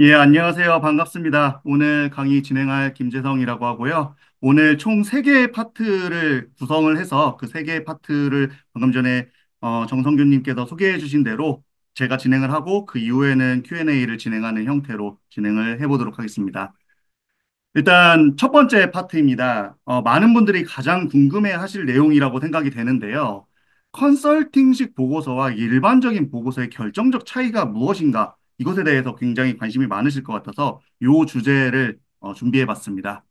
예, 안녕하세요. 반갑습니다. 오늘 강의 진행할 김재성이라고 하고요. 오늘 총 3개의 파트를 구성을 해서 그 3개의 파트를 방금 전에 정성균님께서 소개해 주신 대로 제가 진행을 하고 그 이후에는 Q&A를 진행하는 형태로 진행을 해보도록 하겠습니다. 일단 첫 번째 파트입니다. 많은 분들이 가장 궁금해 하실 내용이라고 생각이 되는데요. 컨설팅식 보고서와 일반적인 보고서의 결정적 차이가 무엇인가? 이것에 대해서 굉장히 관심이 많으실 것 같아서 이 주제를 준비해 봤습니다.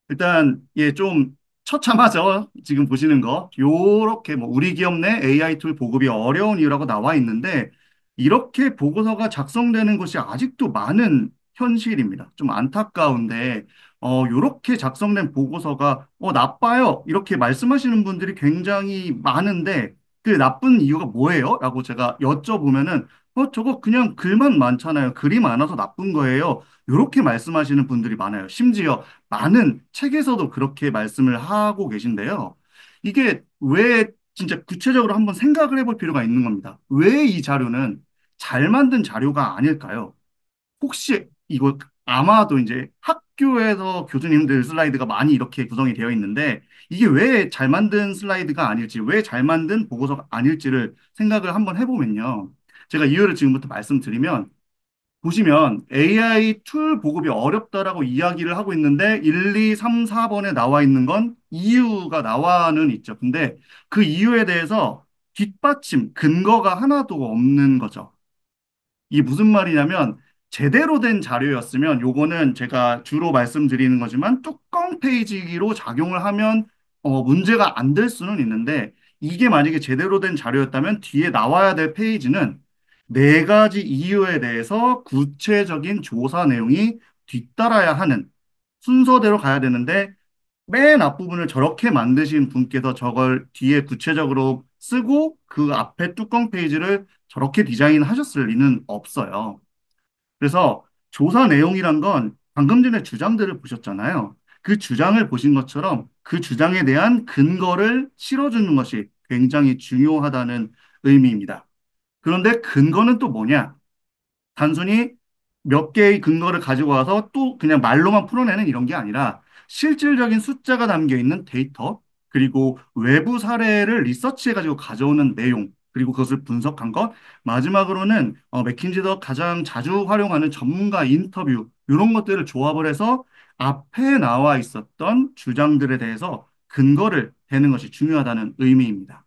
일단 예, 좀 처참하죠. 지금 보시는 거. 요렇게 뭐 우리 기업 내 AI 툴 보급이 어려운 이유라고 나와 있는데 이렇게 보고서가 작성되는 것이 아직도 많은 현실입니다. 좀 안타까운데 요렇게 작성된 보고서가 나빠요. 이렇게 말씀하시는 분들이 굉장히 많은데 그 나쁜 이유가 뭐예요? 라고 제가 여쭤보면은 저거 그냥 글만 많잖아요. 글이 많아서 나쁜 거예요. 이렇게 말씀하시는 분들이 많아요. 심지어 많은 책에서도 그렇게 말씀을 하고 계신데요. 이게 왜 진짜 구체적으로 한번 생각을 해볼 필요가 있는 겁니다. 왜 이 자료는 잘 만든 자료가 아닐까요? 혹시 이거 아마도 이제 학교에서 교수님들 슬라이드가 많이 이렇게 구성이 되어 있는데 이게 왜 잘 만든 슬라이드가 아닐지, 왜 잘 만든 보고서가 아닐지를 생각을 한번 해보면요. 제가 이유를 지금부터 말씀드리면 보시면 AI 툴 보급이 어렵다라고 이야기를 하고 있는데 1, 2, 3, 4번에 나와 있는 건 이유가 나와는 있죠. 근데 그 이유에 대해서 뒷받침, 근거가 하나도 없는 거죠. 이게 무슨 말이냐면 제대로 된 자료였으면 요거는 제가 주로 말씀드리는 거지만 뚜껑 페이지로 작용을 하면 문제가 안 될 수는 있는데 이게 만약에 제대로 된 자료였다면 뒤에 나와야 될 페이지는 4가지 이유에 대해서 구체적인 조사 내용이 뒤따라야 하는 순서대로 가야 되는데 맨 앞부분을 저렇게 만드신 분께서 저걸 뒤에 구체적으로 쓰고 그 앞에 뚜껑 페이지를 저렇게 디자인하셨을 리는 없어요. 그래서 조사 내용이란 건 방금 전에 주장들을 보셨잖아요. 그 주장을 보신 것처럼 그 주장에 대한 근거를 실어주는 것이 굉장히 중요하다는 의미입니다. 그런데 근거는 또 뭐냐? 단순히 몇 개의 근거를 가지고 와서 또 그냥 말로만 풀어내는 이런 게 아니라 실질적인 숫자가 담겨 있는 데이터, 그리고 외부 사례를 리서치해가지고 가져오는 내용, 그리고 그것을 분석한 것, 마지막으로는 맥킨지도 가장 자주 활용하는 전문가 인터뷰, 이런 것들을 조합을 해서 앞에 나와 있었던 주장들에 대해서 근거를 대는 것이 중요하다는 의미입니다.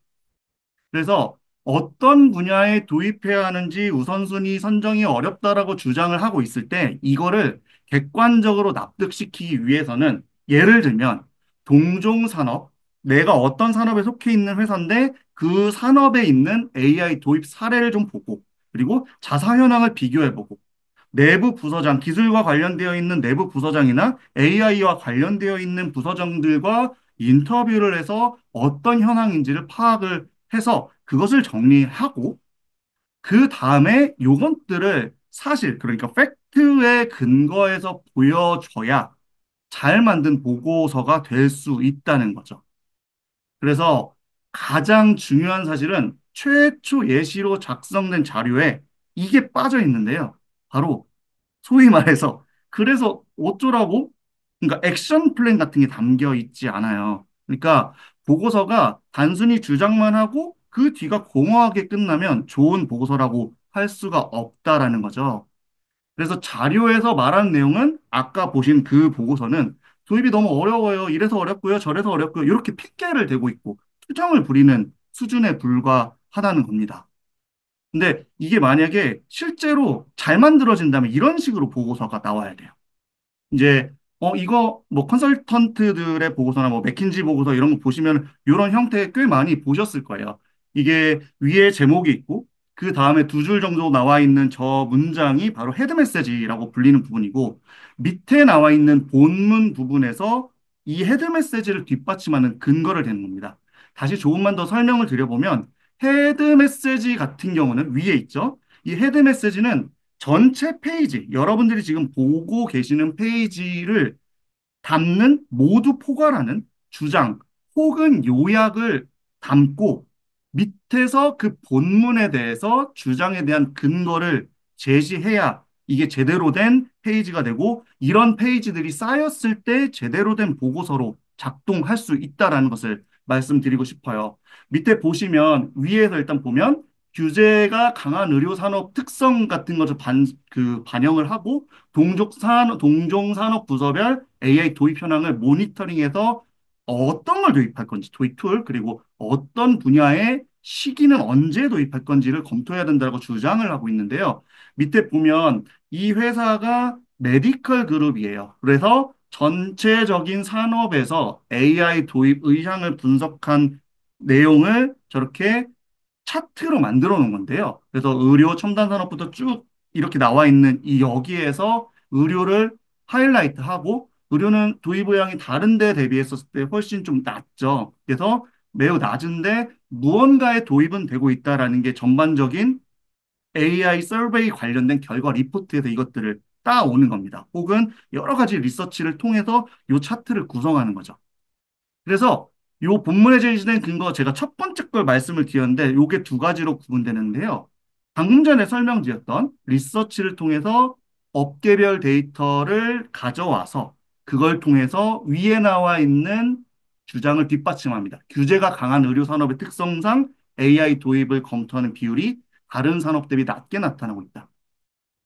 그래서 어떤 분야에 도입해야 하는지 우선순위 선정이 어렵다라고 주장을 하고 있을 때 이거를 객관적으로 납득시키기 위해서는 예를 들면 동종 산업, 내가 어떤 산업에 속해 있는 회사인데 그 산업에 있는 AI 도입 사례를 좀 보고 그리고 자사 현황을 비교해보고 내부 부서장, 기술과 관련되어 있는 내부 부서장이나 AI와 관련되어 있는 부서장들과 인터뷰를 해서 어떤 현황인지를 파악을 해서 그것을 정리하고 그 다음에 요것들을 사실 그러니까 팩트에 근거해서 보여줘야 잘 만든 보고서가 될 수 있다는 거죠. 그래서 가장 중요한 사실은 최초 예시로 작성된 자료에 이게 빠져 있는데요. 바로 소위 말해서 그래서 어쩌라고? 그러니까 액션 플랜 같은 게 담겨 있지 않아요. 그러니까 보고서가 단순히 주장만 하고 그 뒤가 공허하게 끝나면 좋은 보고서라고 할 수가 없다라는 거죠. 그래서 자료에서 말하는 내용은 아까 보신 그 보고서는 도입이 너무 어려워요. 이래서 어렵고요. 저래서 어렵고요. 이렇게 핑계를 대고 있고 투정을 부리는 수준에 불과하다는 겁니다. 근데 이게 만약에 실제로 잘 만들어진다면 이런 식으로 보고서가 나와야 돼요. 이제 이거 뭐 컨설턴트들의 보고서나 뭐 맥킨지 보고서 이런 거 보시면 이런 형태 꽤 많이 보셨을 거예요. 이게 위에 제목이 있고 그 다음에 2줄 정도 나와 있는 저 문장이 바로 헤드 메시지라고 불리는 부분이고 밑에 나와 있는 본문 부분에서 이 헤드 메시지를 뒷받침하는 근거를 대는 겁니다. 다시 조금만 더 설명을 드려보면 헤드 메시지 같은 경우는 위에 있죠. 이 헤드 메시지는 전체 페이지, 여러분들이 지금 보고 계시는 페이지를 담는 모두 포괄하는 주장 혹은 요약을 담고 밑에서 그 본문에 대해서 주장에 대한 근거를 제시해야 이게 제대로 된 페이지가 되고 이런 페이지들이 쌓였을 때 제대로 된 보고서로 작동할 수 있다라는 것을 말씀드리고 싶어요. 밑에 보시면 위에서 일단 보면 규제가 강한 의료 산업 특성 같은 것을 반영을 하고 동종 산업 부서별 AI 도입 현황을 모니터링해서 어떤 걸 도입할 건지, 도입 툴, 그리고 어떤 분야의 시기는 언제 도입할 건지를 검토해야 된다고 주장을 하고 있는데요. 밑에 보면 이 회사가 메디컬 그룹이에요. 그래서 전체적인 산업에서 AI 도입 의향을 분석한 내용을 저렇게 차트로 만들어 놓은 건데요. 그래서 의료 첨단 산업부터 쭉 이렇게 나와 있는 이 여기에서 의료를 하이라이트하고 의료는 도입 의향이 다른 데 대비했었을 때 훨씬 좀 낮죠. 그래서 매우 낮은데 무언가의 도입은 되고 있다라는 게 전반적인 AI 서베이 관련된 결과 리포트에서 이것들을 따오는 겁니다. 혹은 여러 가지 리서치를 통해서 이 차트를 구성하는 거죠. 그래서 요 본문에 제시된 근거 제가 첫 번째 걸 말씀을 드렸는데 요게 두 가지로 구분되는데요. 방금 전에 설명드렸던 리서치를 통해서 업계별 데이터를 가져와서 그걸 통해서 위에 나와 있는 주장을 뒷받침합니다. 규제가 강한 의료 산업의 특성상 AI 도입을 검토하는 비율이 다른 산업 대비 낮게 나타나고 있다.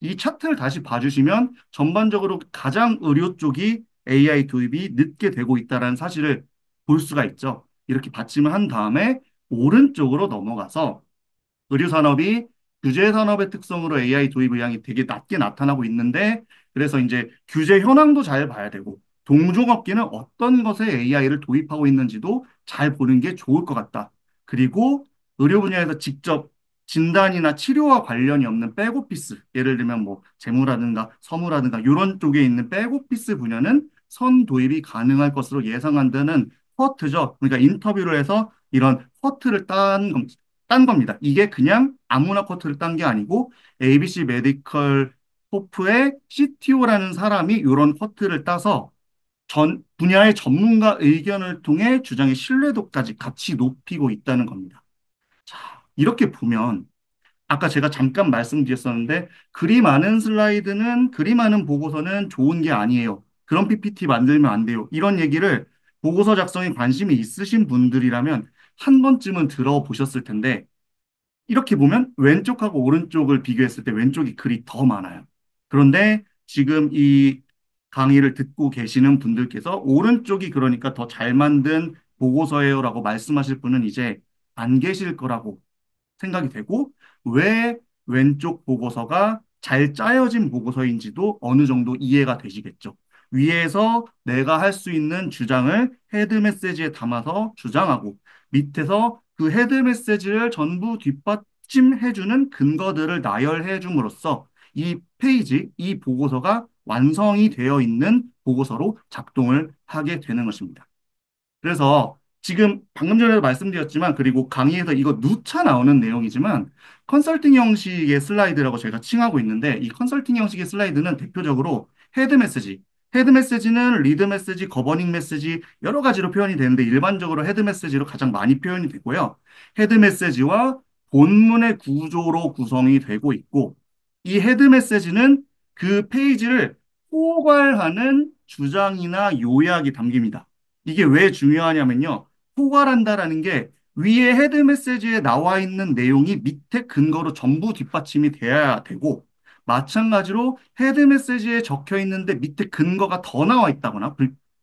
이 차트를 다시 봐주시면 전반적으로 가장 의료 쪽이 AI 도입이 늦게 되고 있다는 사실을 볼 수가 있죠. 이렇게 받침을 한 다음에 오른쪽으로 넘어가서 의료산업이 규제산업의 특성으로 AI 도입 의향이 되게 낮게 나타나고 있는데 그래서 이제 규제 현황도 잘 봐야 되고 동종업계는 어떤 것에 AI를 도입하고 있는지도 잘 보는 게 좋을 것 같다. 그리고 의료 분야에서 직접 진단이나 치료와 관련이 없는 백오피스, 예를 들면 뭐 재무라든가 서무라든가 이런 쪽에 있는 백오피스 분야는 선 도입이 가능할 것으로 예상한다는 허트죠. 그러니까 인터뷰를 해서 이런 허트를 딴 겁니다. 이게 그냥 아무나 커트를 딴 게 아니고 ABC 메디컬 호프의 CTO라는 사람이 이런 커트를 따서 전 분야의 전문가 의견을 통해 주장의 신뢰도까지 같이 높이고 있다는 겁니다. 자, 이렇게 보면 아까 제가 잠깐 말씀드렸었는데 그리 많은 보고서는 좋은 게 아니에요. 그런 PPT 만들면 안 돼요. 이런 얘기를 보고서 작성에 관심이 있으신 분들이라면 한 번쯤은 들어보셨을 텐데 이렇게 보면 왼쪽하고 오른쪽을 비교했을 때 왼쪽이 글이 더 많아요. 그런데 지금 이 강의를 듣고 계시는 분들께서 오른쪽이 그러니까 더 잘 만든 보고서예요라고 말씀하실 분은 이제 안 계실 거라고 생각이 되고 왜 왼쪽 보고서가 잘 짜여진 보고서인지도 어느 정도 이해가 되시겠죠. 위에서 내가 할 수 있는 주장을 헤드 메시지에 담아서 주장하고 밑에서 그 헤드 메시지를 전부 뒷받침해주는 근거들을 나열해 줌으로써 이 페이지, 이 보고서가 완성이 되어 있는 보고서로 작동을 하게 되는 것입니다. 그래서 지금 방금 전에도 말씀드렸지만 그리고 강의에서 이거 누차 나오는 내용이지만 컨설팅 형식의 슬라이드라고 제가 칭하고 있는데 이 컨설팅 형식의 슬라이드는 대표적으로 헤드 메시지, 헤드 메시지는 리드 메시지, 거버닝 메시지 여러 가지로 표현이 되는데 일반적으로 헤드 메시지로 가장 많이 표현이 되고요. 헤드 메시지와 본문의 구조로 구성이 되고 있고 이 헤드 메시지는 그 페이지를 포괄하는 주장이나 요약이 담깁니다. 이게 왜 중요하냐면요. 포괄한다라는 게 위에 헤드 메시지에 나와 있는 내용이 밑에 근거로 전부 뒷받침이 돼야 되고 마찬가지로 헤드 메시지에 적혀 있는데 밑에 근거가 더 나와 있다거나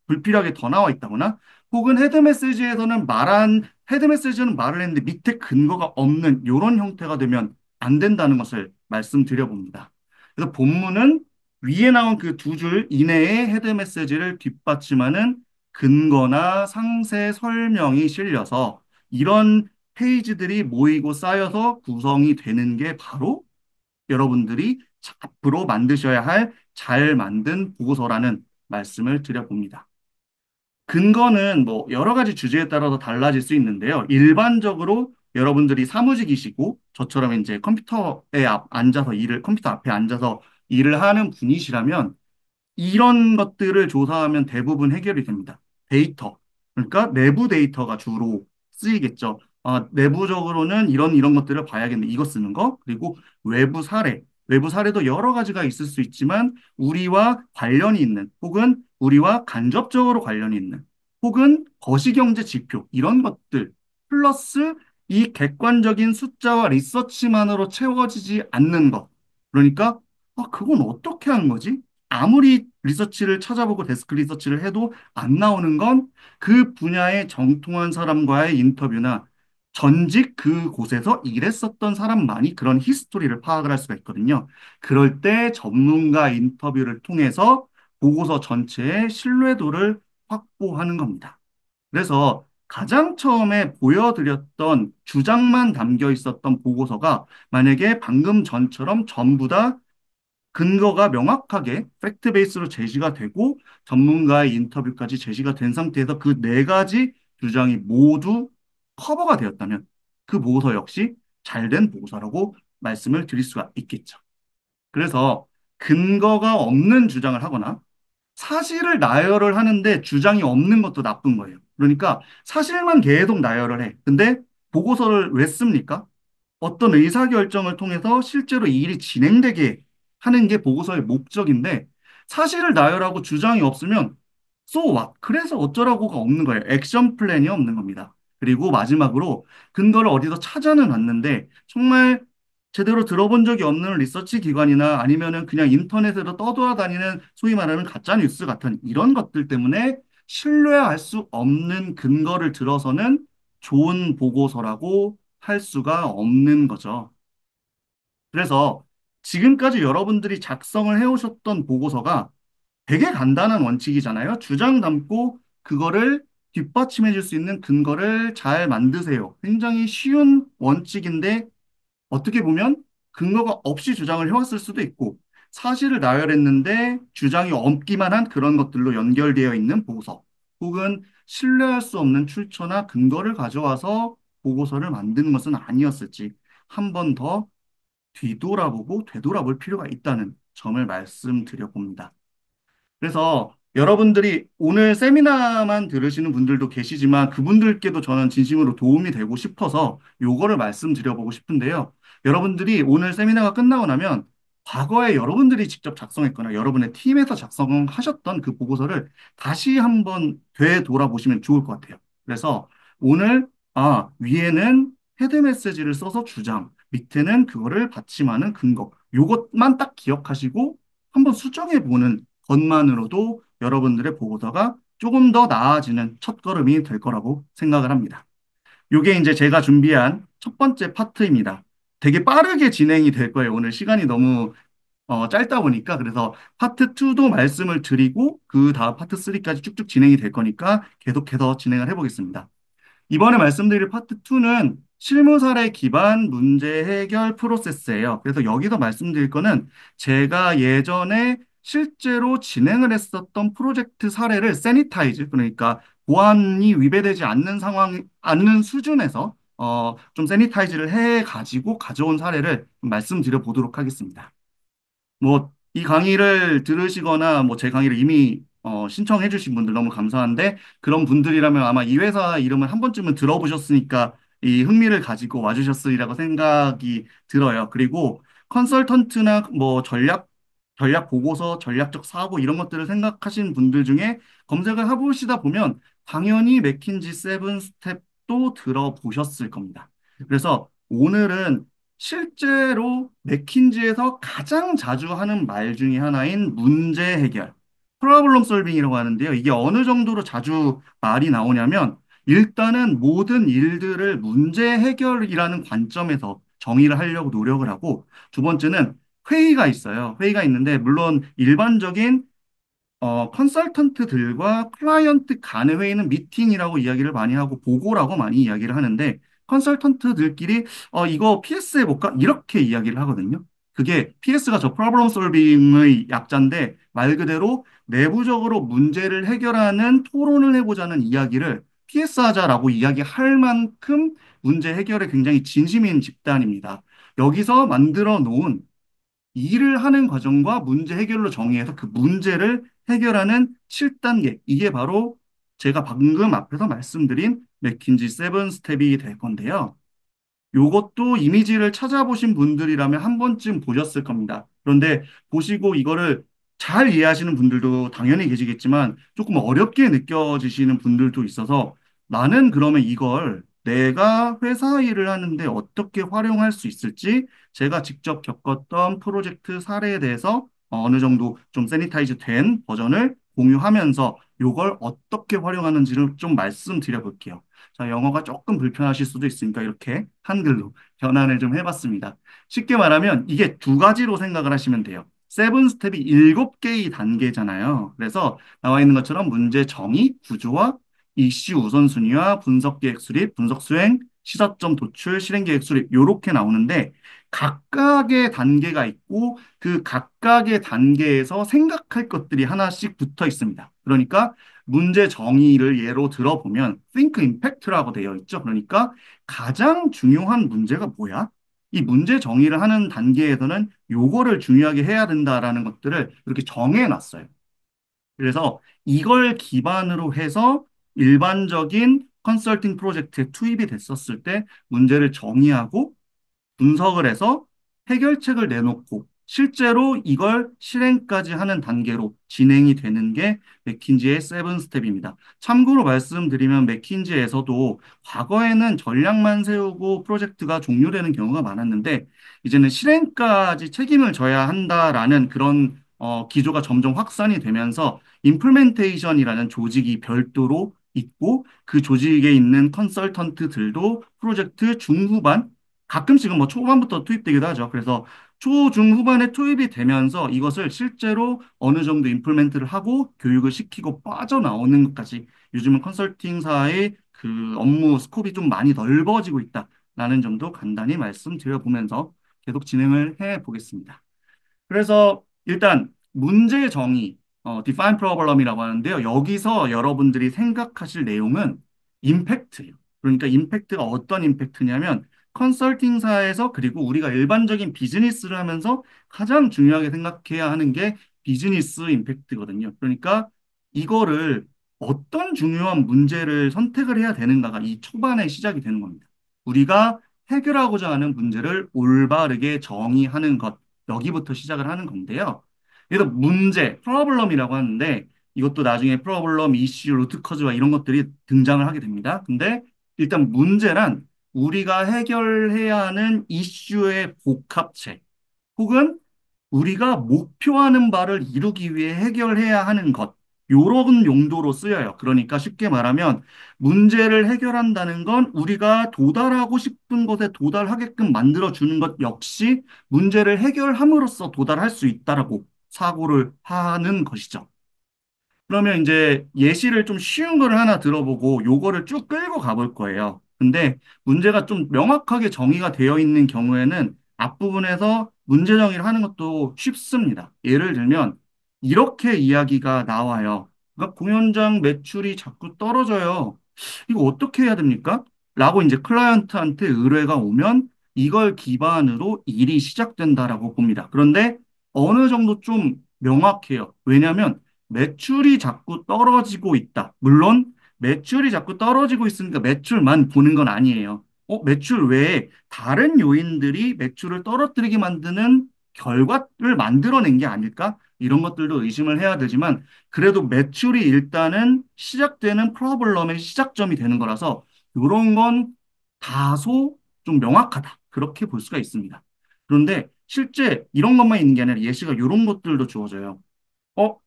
불필요하게 더 나와 있다거나 혹은 헤드 메시지는 말을 했는데 밑에 근거가 없는 이런 형태가 되면 안 된다는 것을 말씀드려 봅니다. 그래서 본문은 위에 나온 그 두 줄 이내의 헤드 메시지를 뒷받침하는 근거나 상세 설명이 실려서 이런 페이지들이 모이고 쌓여서 구성이 되는 게 바로 여러분들이 앞으로 만드셔야 할 잘 만든 보고서라는 말씀을 드려봅니다. 근거는 뭐 여러 가지 주제에 따라서 달라질 수 있는데요. 일반적으로 여러분들이 사무직이시고 저처럼 이제 컴퓨터 앞에 앉아서 일을 하는 분이시라면 이런 것들을 조사하면 대부분 해결이 됩니다. 데이터. 그러니까 내부 데이터가 주로 쓰이겠죠. 내부적으로는 이런 것들을 봐야겠네. 이거 쓰는 거. 그리고 외부 사례. 외부 사례도 여러 가지가 있을 수 있지만 우리와 관련이 있는 혹은 우리와 간접적으로 관련이 있는 혹은 거시경제 지표 이런 것들 플러스 이 객관적인 숫자와 리서치만으로 채워지지 않는 것. 그러니까 그건 어떻게 하는 거지? 아무리 리서치를 찾아보고 데스크 리서치를 해도 안 나오는 건 그 분야에 정통한 사람과의 인터뷰나 전직 그곳에서 일했었던 사람만이 그런 히스토리를 파악을 할 수가 있거든요. 그럴 때 전문가 인터뷰를 통해서 보고서 전체의 신뢰도를 확보하는 겁니다. 그래서 가장 처음에 보여드렸던 주장만 담겨 있었던 보고서가 만약에 방금 전처럼 전부 다 근거가 명확하게 팩트 베이스로 제시가 되고 전문가의 인터뷰까지 제시가 된 상태에서 그 네 가지 주장이 모두 커버가 되었다면 그 보고서 역시 잘된 보고서라고 말씀을 드릴 수가 있겠죠. 그래서 근거가 없는 주장을 하거나 사실을 나열을 하는데 주장이 없는 것도 나쁜 거예요. 그러니까 사실만 계속 나열을 해. 근데 보고서를 왜 씁니까? 어떤 의사결정을 통해서 실제로 이 일이 진행되게 하는 게 보고서의 목적인데 사실을 나열하고 주장이 없으면 so what? 그래서 어쩌라고가 없는 거예요. 액션 플랜이 없는 겁니다. 그리고 마지막으로 근거를 어디서 찾아는 봤는데 정말 제대로 들어본 적이 없는 리서치 기관이나 아니면은 그냥 인터넷으로 떠돌아다니는 소위 말하는 가짜 뉴스 같은 이런 것들 때문에 신뢰할 수 없는 근거를 들어서는 좋은 보고서라고 할 수가 없는 거죠. 그래서 지금까지 여러분들이 작성을 해오셨던 보고서가 되게 간단한 원칙이잖아요. 주장 담고 그거를 뒷받침해 줄 수 있는 근거를 잘 만드세요. 굉장히 쉬운 원칙인데 어떻게 보면 근거가 없이 주장을 해왔을 수도 있고 사실을 나열했는데 주장이 없기만 한 그런 것들로 연결되어 있는 보고서 혹은 신뢰할 수 없는 출처나 근거를 가져와서 보고서를 만드는 것은 아니었을지 한 번 더 뒤돌아보고 되돌아볼 필요가 있다는 점을 말씀드려 봅니다. 그래서 여러분들이 오늘 세미나만 들으시는 분들도 계시지만 그분들께도 저는 진심으로 도움이 되고 싶어서 요거를 말씀드려보고 싶은데요. 여러분들이 오늘 세미나가 끝나고 나면 과거에 여러분들이 직접 작성했거나 여러분의 팀에서 작성하셨던 그 보고서를 다시 한번 되돌아보시면 좋을 것 같아요. 그래서 오늘 위에는 헤드 메시지를 써서 주장, 밑에는 그거를 받침하는 근거. 요것만 딱 기억하시고 한번 수정해 보는 것만으로도 여러분들의 보고서가 조금 더 나아지는 첫걸음이 될 거라고 생각을 합니다. 이게 이제 제가 준비한 첫 번째 파트입니다. 되게 빠르게 진행이 될 거예요. 오늘 시간이 너무 짧다 보니까 그래서 파트 2도 말씀을 드리고 그 다음 파트 3까지 쭉쭉 진행이 될 거니까 계속해서 진행을 해보겠습니다. 이번에 말씀드릴 파트 2는 실무 사례 기반 문제 해결 프로세스예요. 그래서 여기서 말씀드릴 거는 제가 예전에 실제로 진행을 했었던 프로젝트 사례를 세니타이즈, 그러니까 보안이 위배되지 않는 않는 수준에서 좀 세니타이즈를 해 가지고 가져온 사례를 말씀드려 보도록 하겠습니다. 뭐, 이 강의를 들으시거나 뭐 제 강의를 이미 신청해 주신 분들 너무 감사한데 그런 분들이라면 아마 이 회사 이름을 한 번쯤은 들어보셨으니까 이 흥미를 가지고 와주셨으리라고 생각이 들어요. 그리고 컨설턴트나 뭐 전략 보고서, 전략적 사고 이런 것들을 생각하시는 분들 중에 검색을 해보시다 보면 당연히 맥킨지 세븐 스텝도 들어보셨을 겁니다. 그래서 오늘은 실제로 맥킨지에서 가장 자주 하는 말 중에 하나인 문제 해결, 프로블럼 솔빙이라고 하는데요. 이게 어느 정도로 자주 말이 나오냐면 일단은 모든 일들을 문제 해결이라는 관점에서 정의를 하려고 노력을 하고 두 번째는 회의가 있어요. 회의가 있는데 물론 일반적인 컨설턴트들과 클라이언트 간의 회의는 미팅이라고 이야기를 많이 하고 보고라고 많이 이야기를 하는데 컨설턴트들끼리 이거 PS 해볼까? 이렇게 이야기를 하거든요. 그게 PS가 저 프로블럼 솔빙의 약자인데 말 그대로 내부적으로 문제를 해결하는 토론을 해보자는 이야기를 PS 하자라고 이야기할 만큼 문제 해결에 굉장히 진심인 집단입니다. 여기서 만들어 놓은 일을 하는 과정과 문제 해결로 정의해서 그 문제를 해결하는 7단계. 이게 바로 제가 방금 앞에서 말씀드린 맥킨지 세븐 스텝이 될 건데요. 요것도 이미지를 찾아보신 분들이라면 한 번쯤 보셨을 겁니다. 그런데 보시고 이거를 잘 이해하시는 분들도 당연히 계시겠지만 조금 어렵게 느껴지시는 분들도 있어서 나는 그러면 이걸 내가 회사 일을 하는데 어떻게 활용할 수 있을지 제가 직접 겪었던 프로젝트 사례에 대해서 어느 정도 좀 세니타이즈 된 버전을 공유하면서 이걸 어떻게 활용하는지를 좀 말씀드려 볼게요. 자, 영어가 조금 불편하실 수도 있으니까 이렇게 한글로 변환을 좀 해봤습니다. 쉽게 말하면 이게 두 가지로 생각을 하시면 돼요. 세븐 스텝이 일곱 개의 단계잖아요. 그래서 나와 있는 것처럼 문제 정의, 구조화, 이슈 우선순위와 분석 계획 수립, 분석 수행, 시사점 도출, 실행 계획 수립 이렇게 나오는데 각각의 단계가 있고 그 각각의 단계에서 생각할 것들이 하나씩 붙어 있습니다. 그러니까 문제 정의를 예로 들어보면 think impact라고 되어 있죠. 그러니까 가장 중요한 문제가 뭐야? 이 문제 정의를 하는 단계에서는 요거를 중요하게 해야 된다라는 것들을 이렇게 정해 놨어요. 그래서 이걸 기반으로 해서 일반적인 컨설팅 프로젝트에 투입이 됐었을 때 문제를 정의하고 분석을 해서 해결책을 내놓고 실제로 이걸 실행까지 하는 단계로 진행이 되는 게 맥킨지의 세븐 스텝입니다. 참고로 말씀드리면 맥킨지에서도 과거에는 전략만 세우고 프로젝트가 종료되는 경우가 많았는데 이제는 실행까지 책임을 져야 한다라는 그런 기조가 점점 확산이 되면서 임플멘테이션이라는 조직이 별도로 있고 그 조직에 있는 컨설턴트들도 프로젝트 중후반 가끔씩은 뭐 초반부터 투입되기도 하죠. 그래서 초, 중, 후반에 투입이 되면서 이것을 실제로 어느 정도 임플멘트를 하고 교육을 시키고 빠져나오는 것까지 요즘은 컨설팅사의 그 업무 스코프이 좀 많이 넓어지고 있다라는 점도 간단히 말씀드려 보면서 계속 진행을 해 보겠습니다. 그래서 일단 문제 정의, define problem이라고 하는데요. 여기서 여러분들이 생각하실 내용은 임팩트예요. 그러니까 임팩트가 어떤 임팩트냐면 컨설팅사에서 그리고 우리가 일반적인 비즈니스를 하면서 가장 중요하게 생각해야 하는 게 비즈니스 임팩트거든요. 그러니까 이거를 어떤 중요한 문제를 선택을 해야 되는가가 이 초반에 시작이 되는 겁니다. 우리가 해결하고자 하는 문제를 올바르게 정의하는 것. 여기부터 시작을 하는 건데요. 그래서 문제, 프로블럼이라고 하는데 이것도 나중에 프로블럼, 이슈, 루트 커즈와 이런 것들이 등장을 하게 됩니다. 근데 일단 문제란 우리가 해결해야 하는 이슈의 복합체 혹은 우리가 목표하는 바를 이루기 위해 해결해야 하는 것, 요런 용도로 쓰여요. 그러니까 쉽게 말하면 문제를 해결한다는 건 우리가 도달하고 싶은 곳에 도달하게끔 만들어주는 것 역시 문제를 해결함으로써 도달할 수 있다라고 사고를 하는 것이죠. 그러면 이제 예시를 좀 쉬운 거를 하나 들어보고 요거를 쭉 끌고 가볼 거예요. 근데 문제가 좀 명확하게 정의가 되어 있는 경우에는 앞부분에서 문제 정의를 하는 것도 쉽습니다. 예를 들면 이렇게 이야기가 나와요. 그러니까 공연장 매출이 자꾸 떨어져요. 이거 어떻게 해야 됩니까? 라고 이제 클라이언트한테 의뢰가 오면 이걸 기반으로 일이 시작된다라고 봅니다. 그런데 어느 정도 좀 명확해요. 왜냐하면 매출이 자꾸 떨어지고 있다. 물론 매출이 자꾸 떨어지고 있으니까 매출만 보는 건 아니에요. 매출 외에 다른 요인들이 매출을 떨어뜨리게 만드는 결과를 만들어낸 게 아닐까? 이런 것들도 의심을 해야 되지만 그래도 매출이 일단은 시작되는 프로블럼의 시작점이 되는 거라서 이런 건 다소 좀 명확하다. 그렇게 볼 수가 있습니다. 그런데 실제 이런 것만 있는 게 아니라 예시가 이런 것들도 주어져요. 어,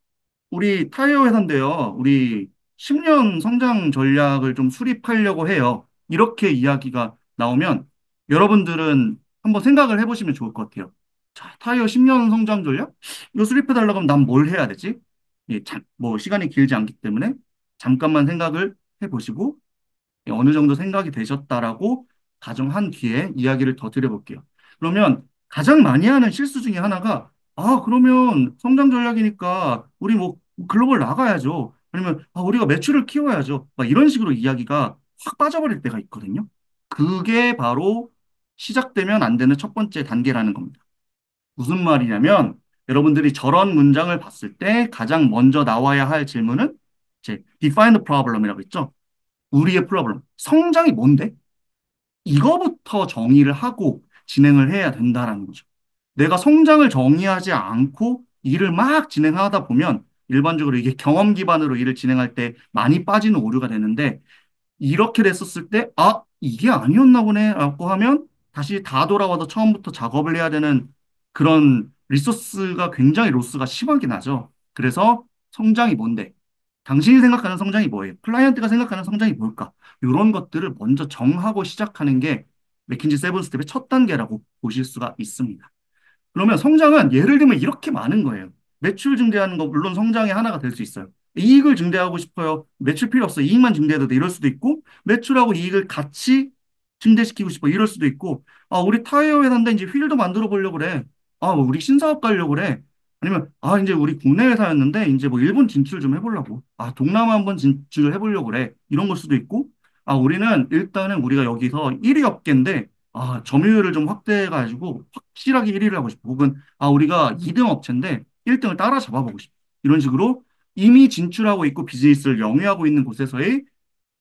우리 타이어 회사인데요. 우리 10년 성장 전략을 좀 수립하려고 해요. 이렇게 이야기가 나오면 여러분들은 한번 생각을 해보시면 좋을 것 같아요. 자, 타이어 10년 성장 전략? 이거 수립해달라고 하면 난 뭘 해야 되지? 예, 뭐 시간이 길지 않기 때문에 잠깐만 생각을 해보시고 어느 정도 생각이 되셨다라고 가정한 뒤에 이야기를 더 드려볼게요. 그러면 가장 많이 하는 실수 중에 하나가 그러면 성장 전략이니까 우리 뭐 글로벌 나가야죠. 아니면 우리가 매출을 키워야죠. 막 이런 식으로 이야기가 확 빠져버릴 때가 있거든요. 그게 바로 시작되면 안 되는 첫 번째 단계라는 겁니다. 무슨 말이냐면 여러분들이 저런 문장을 봤을 때 가장 먼저 나와야 할 질문은 define the problem이라고 했죠. 우리의 프로블럼. 성장이 뭔데? 이거부터 정의를 하고 진행을 해야 된다라는 거죠. 내가 성장을 정의하지 않고 일을 막 진행하다 보면 일반적으로 이게 경험 기반으로 일을 진행할 때 많이 빠지는 오류가 되는데 이렇게 됐었을 때, 아, 이게 아니었나 보네, 라고 하면 다시 다 돌아와서 처음부터 작업을 해야 되는 그런 리소스가 굉장히 로스가 심하게 나죠. 그래서 성장이 뭔데? 당신이 생각하는 성장이 뭐예요? 클라이언트가 생각하는 성장이 뭘까? 이런 것들을 먼저 정하고 시작하는 게 맥킨지 세븐 스텝의 첫 단계라고 보실 수가 있습니다. 그러면 성장은 예를 들면 이렇게 많은 거예요. 매출 증대하는 거 물론 성장의 하나가 될 수 있어요. 이익을 증대하고 싶어요. 매출 필요 없어. 이익만 증대해도 돼. 이럴 수도 있고 매출하고 이익을 같이 증대시키고 싶어. 이럴 수도 있고 아 우리 타이어 회사인데 이제 휠도 만들어 보려고 그래. 아 우리 신사업 가려고 그래. 아니면 아 이제 우리 국내 회사였는데 이제 뭐 일본 진출 좀 해보려고. 아 동남아 한번 진출을 해보려고 그래. 이런 걸 수도 있고 아 우리는 일단은 우리가 여기서 1위 업계인데 아, 점유율을 좀 확대해가지고 확실하게 1위를 하고 싶어. 혹은 아, 우리가 2등 업체인데 1등을 따라잡아보고 싶어. 이런 식으로 이미 진출하고 있고 비즈니스를 영위하고 있는 곳에서의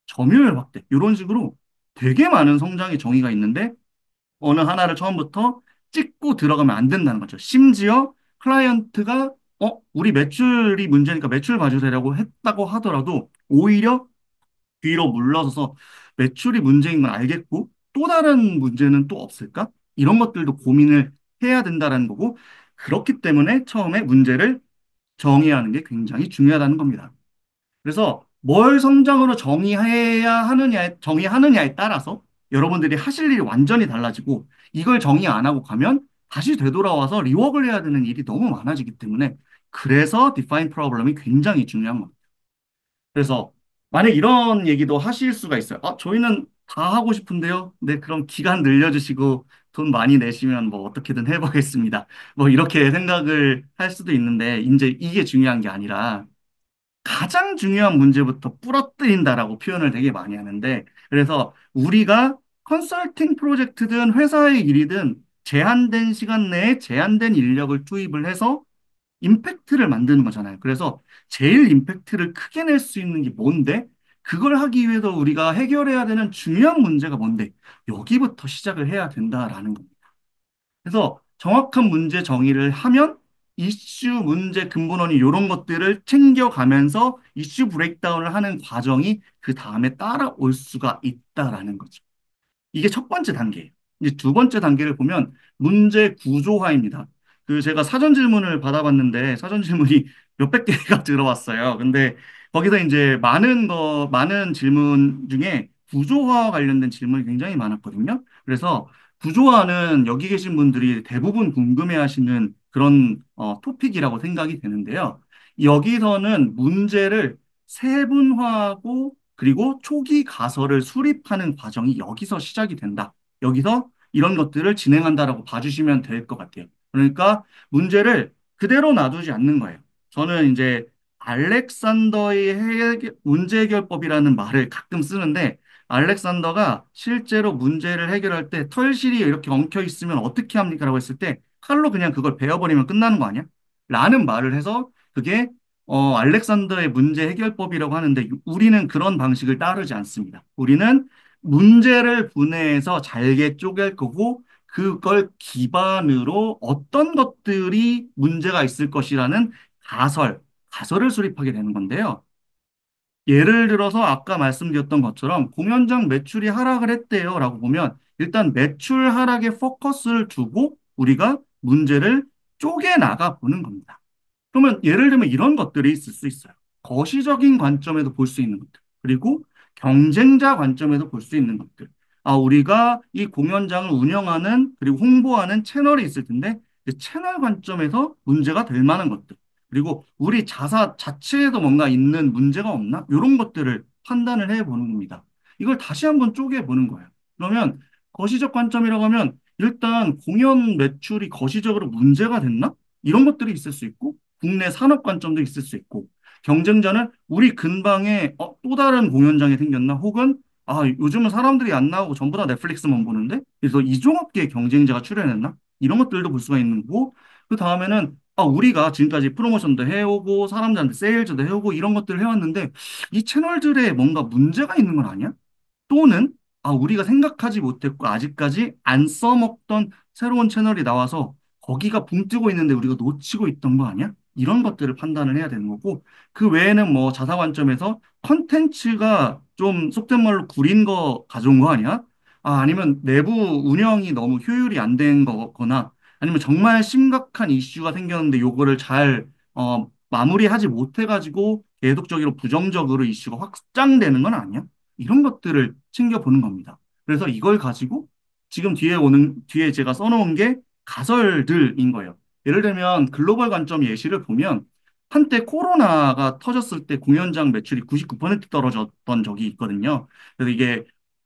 점유율 확대. 이런 식으로 되게 많은 성장의 정의가 있는데 어느 하나를 처음부터 찍고 들어가면 안 된다는 거죠. 심지어 클라이언트가 우리 매출이 문제니까 매출 봐주세요라고 했다고 하더라도 오히려 뒤로 물러서서 매출이 문제인 건 알겠고 또 다른 문제는 또 없을까? 이런 것들도 고민을 해야 된다라는 거고 그렇기 때문에 처음에 문제를 정의하는 게 굉장히 중요하다는 겁니다. 그래서 뭘 성장으로 정의하느냐에 따라서 여러분들이 하실 일이 완전히 달라지고 이걸 정의 안 하고 가면 다시 되돌아와서 리워크를 해야 되는 일이 너무 많아지기 때문에 그래서 define problem이 굉장히 중요한 겁니다. 그래서 만약 이런 얘기도 하실 수가 있어요. 아, 저희는 다 하고 싶은데요. 네, 그럼 기간 늘려주시고 돈 많이 내시면 뭐 어떻게든 해보겠습니다. 뭐 이렇게 생각을 할 수도 있는데 이제 이게 중요한 게 아니라 가장 중요한 문제부터 부러뜨린다라고 표현을 되게 많이 하는데 그래서 우리가 컨설팅 프로젝트든 회사의 일이든 제한된 시간 내에 제한된 인력을 투입을 해서 임팩트를 만드는 거잖아요. 그래서 제일 임팩트를 크게 낼 수 있는 게 뭔데? 그걸 하기 위해서 우리가 해결해야 되는 중요한 문제가 뭔데? 여기부터 시작을 해야 된다라는 겁니다. 그래서 정확한 문제 정의를 하면 이슈, 문제, 근본원이 이런 것들을 챙겨가면서 이슈 브레이크다운을 하는 과정이 그 다음에 따라올 수가 있다라는 거죠. 이게 첫 번째 단계예요. 이제 두 번째 단계를 보면 문제 구조화입니다. 그 제가 사전 질문을 받아봤는데 사전 질문이 몇백 개가 들어왔어요. 근데 거기서 이제 많은 질문 중에 구조화와 관련된 질문이 굉장히 많았거든요. 그래서 구조화는 여기 계신 분들이 대부분 궁금해하시는 그런 토픽이라고 생각이 되는데요. 여기서는 문제를 세분화하고 그리고 초기 가설을 수립하는 과정이 여기서 시작이 된다. 여기서 이런 것들을 진행한다라고 봐주시면 될 것 같아요. 그러니까 문제를 그대로 놔두지 않는 거예요. 저는 이제 알렉산더의 문제 해결법이라는 말을 가끔 쓰는데 알렉산더가 실제로 문제를 해결할 때 털실이 이렇게 엉켜 있으면 어떻게 합니까? 라고 했을 때 칼로 그냥 그걸 베어버리면 끝나는 거 아니야? 라는 말을 해서 그게 알렉산더의 문제 해결법이라고 하는데 우리는 그런 방식을 따르지 않습니다. 우리는 문제를 분해해서 잘게 쪼갤 거고 그걸 기반으로 어떤 것들이 문제가 있을 것이라는 가설을 수립하게 되는 건데요. 예를 들어서 아까 말씀드렸던 것처럼 공연장 매출이 하락을 했대요 라고 보면 일단 매출 하락에 포커스를 두고 우리가 문제를 쪼개나가 보는 겁니다. 그러면 예를 들면 이런 것들이 있을 수 있어요. 거시적인 관점에도 볼 수 있는 것들. 그리고 경쟁자 관점에도 볼 수 있는 것들. 아, 우리가 이 공연장을 운영하는 그리고 홍보하는 채널이 있을 텐데 그 채널 관점에서 문제가 될 만한 것들. 그리고 우리 자사 자체에도 뭔가 있는 문제가 없나? 이런 것들을 판단을 해 보는 겁니다. 이걸 다시 한번 쪼개 보는 거예요. 그러면 거시적 관점이라고 하면 일단 공연 매출이 거시적으로 문제가 됐나? 이런 것들이 있을 수 있고 국내 산업 관점도 있을 수 있고 경쟁자는 우리 근방에 또 다른 공연장이 생겼나 혹은 아 요즘은 사람들이 안 나오고 전부 다 넷플릭스만 보는데 그래서 이종업계의 경쟁자가 출연했나 이런 것들도 볼 수가 있는 거고 그 다음에는 아 우리가 지금까지 프로모션도 해오고 사람들한테 세일즈도 해오고 이런 것들을 해왔는데 이 채널들에 뭔가 문제가 있는 건 아니야? 또는 우리가 생각하지 못했고 아직까지 안 써먹던 새로운 채널이 나와서 거기가 붕 뜨고 있는데 우리가 놓치고 있던 거 아니야? 이런 것들을 판단을 해야 되는 거고 그 외에는 뭐 자사 관점에서 컨텐츠가 좀 속된 말로 구린 거 가져온 거 아니야? 아니면 내부 운영이 너무 효율이 안 된 거거나 아니면 정말 심각한 이슈가 생겼는데 요거를 잘 마무리하지 못해가지고 계속적으로 부정적으로 이슈가 확장되는 건 아니야? 이런 것들을 챙겨보는 겁니다. 그래서 이걸 가지고 지금 뒤에 제가 써놓은 게 가설들인 거예요. 예를 들면 글로벌 관점 예시를 보면 한때 코로나가 터졌을 때 공연장 매출이 99% 떨어졌던 적이 있거든요. 그래서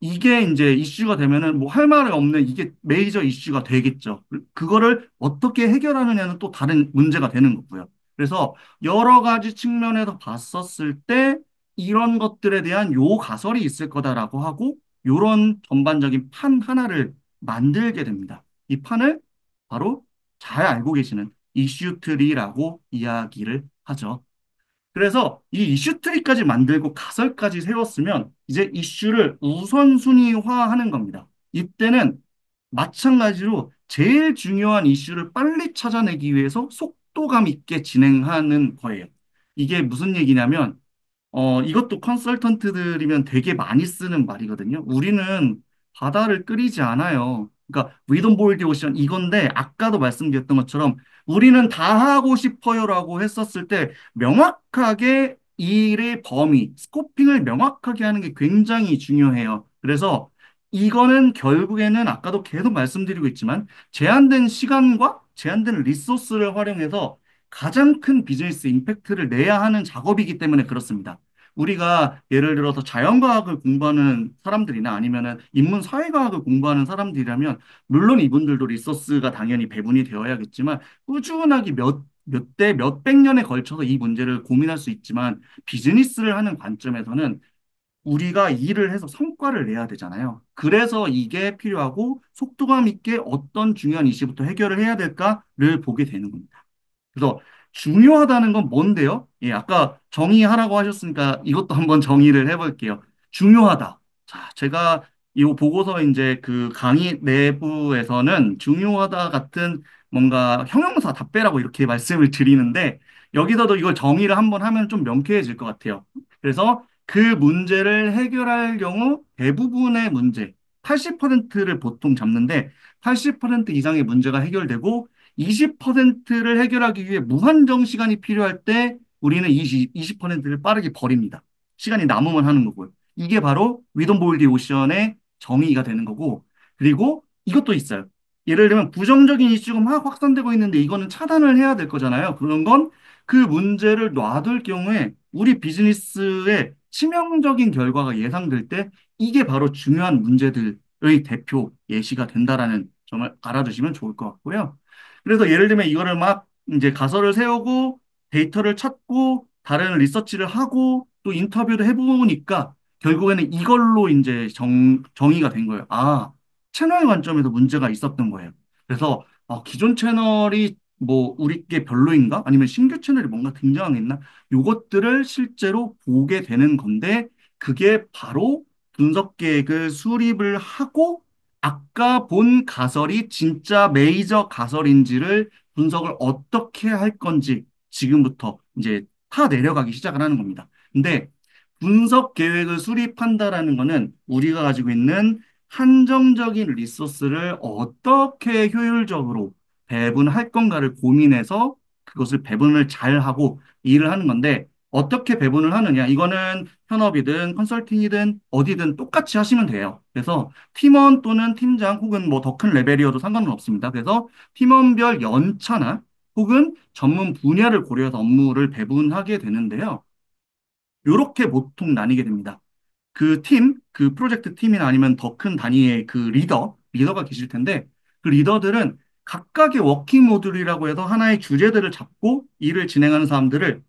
이게 이제 이슈가 되면은 뭐 할 말이 없는 이게 메이저 이슈가 되겠죠. 그거를 어떻게 해결하느냐는 또 다른 문제가 되는 거고요. 그래서 여러 가지 측면에서 봤었을 때 이런 것들에 대한 요 가설이 있을 거다라고 하고 요런 전반적인 판 하나를 만들게 됩니다. 이 판을 바로 잘 알고 계시는 이슈트리라고 이야기를 하죠. 그래서 이 이슈 트리까지 만들고 가설까지 세웠으면 이제 이슈를 우선순위화하는 겁니다. 이때는 마찬가지로 제일 중요한 이슈를 빨리 찾아내기 위해서 속도감 있게 진행하는 거예요. 이게 무슨 얘기냐면 이것도 컨설턴트들이면 되게 많이 쓰는 말이거든요. 우리는 바다를 끓이지 않아요. 그러니까 We don't boil the ocean 이건데 아까도 말씀드렸던 것처럼 우리는 다 하고 싶어요라고 했었을 때 명확하게 일의 범위, 스코핑을 명확하게 하는 게 굉장히 중요해요. 그래서 이거는 결국에는 아까도 계속 말씀드리고 있지만 제한된 시간과 제한된 리소스를 활용해서 가장 큰 비즈니스 임팩트를 내야 하는 작업이기 때문에 그렇습니다. 우리가 예를 들어서 자연과학을 공부하는 사람들이나 아니면은 인문사회과학을 공부하는 사람들이라면 물론 이분들도 리소스가 당연히 배분이 되어야겠지만 꾸준하게 몇 대 몇백 년에 걸쳐서 이 문제를 고민할 수 있지만 비즈니스를 하는 관점에서는 우리가 일을 해서 성과를 내야 되잖아요. 그래서 이게 필요하고 속도감 있게 어떤 중요한 이슈부터 해결을 해야 될까를 보게 되는 겁니다. 그래서 중요하다는 건 뭔데요? 예, 아까 정의하라고 하셨으니까 이것도 한번 정의를 해볼게요. 중요하다. 자, 제가 이 보고서 이제 그 강의 내부에서는 중요하다 같은 뭔가 형용사 답배라고 이렇게 말씀을 드리는데 여기서도 이걸 정의를 한번 하면 좀 명쾌해질 것 같아요. 그래서 그 문제를 해결할 경우 대부분의 문제, 80%를 보통 잡는데 80% 이상의 문제가 해결되고 20%를 해결하기 위해 무한정 시간이 필요할 때 우리는 20%를 빠르게 버립니다. 시간이 남으면 하는 거고요. 이게 바로 위돈 보일디 오션의 정의가 되는 거고, 그리고 이것도 있어요. 예를 들면 부정적인 이슈가 막 확산되고 있는데 이거는 차단을 해야 될 거잖아요. 그런 건 그 문제를 놔둘 경우에 우리 비즈니스에 치명적인 결과가 예상될 때 이게 바로 중요한 문제들의 대표 예시가 된다라는 점을 알아두시면 좋을 것 같고요. 그래서 예를 들면 이거를 막 이제 가설을 세우고 데이터를 찾고 다른 리서치를 하고 또 인터뷰도 해보니까 결국에는 이걸로 이제 정의가 된 거예요. 채널 관점에서 문제가 있었던 거예요. 그래서 기존 채널이 뭐 우리께 별로인가? 아니면 신규 채널이 뭔가 등장했나? 요것들을 실제로 보게 되는 건데 그게 바로 분석 계획을 수립을 하고 아까 본 가설이 진짜 메이저 가설인지를 분석을 어떻게 할 건지 지금부터 이제 파 내려가기 시작을 하는 겁니다. 근데 분석 계획을 수립한다라는 거는 우리가 가지고 있는 한정적인 리소스를 어떻게 효율적으로 배분할 건가를 고민해서 그것을 배분을 잘 하고 일을 하는 건데 어떻게 배분을 하느냐 이거는 현업이든 컨설팅이든 어디든 똑같이 하시면 돼요. 그래서 팀원 또는 팀장 혹은 뭐 더 큰 레벨이어도 상관은 없습니다. 그래서 팀원별 연차나 혹은 전문 분야를 고려해서 업무를 배분하게 되는데요. 이렇게 보통 나뉘게 됩니다. 그 프로젝트 팀이나 아니면 더 큰 단위의 그 리더가 계실 텐데 그 리더들은 각각의 워킹 모듈이라고 해서 하나의 주제들을 잡고 일을 진행하는 사람들을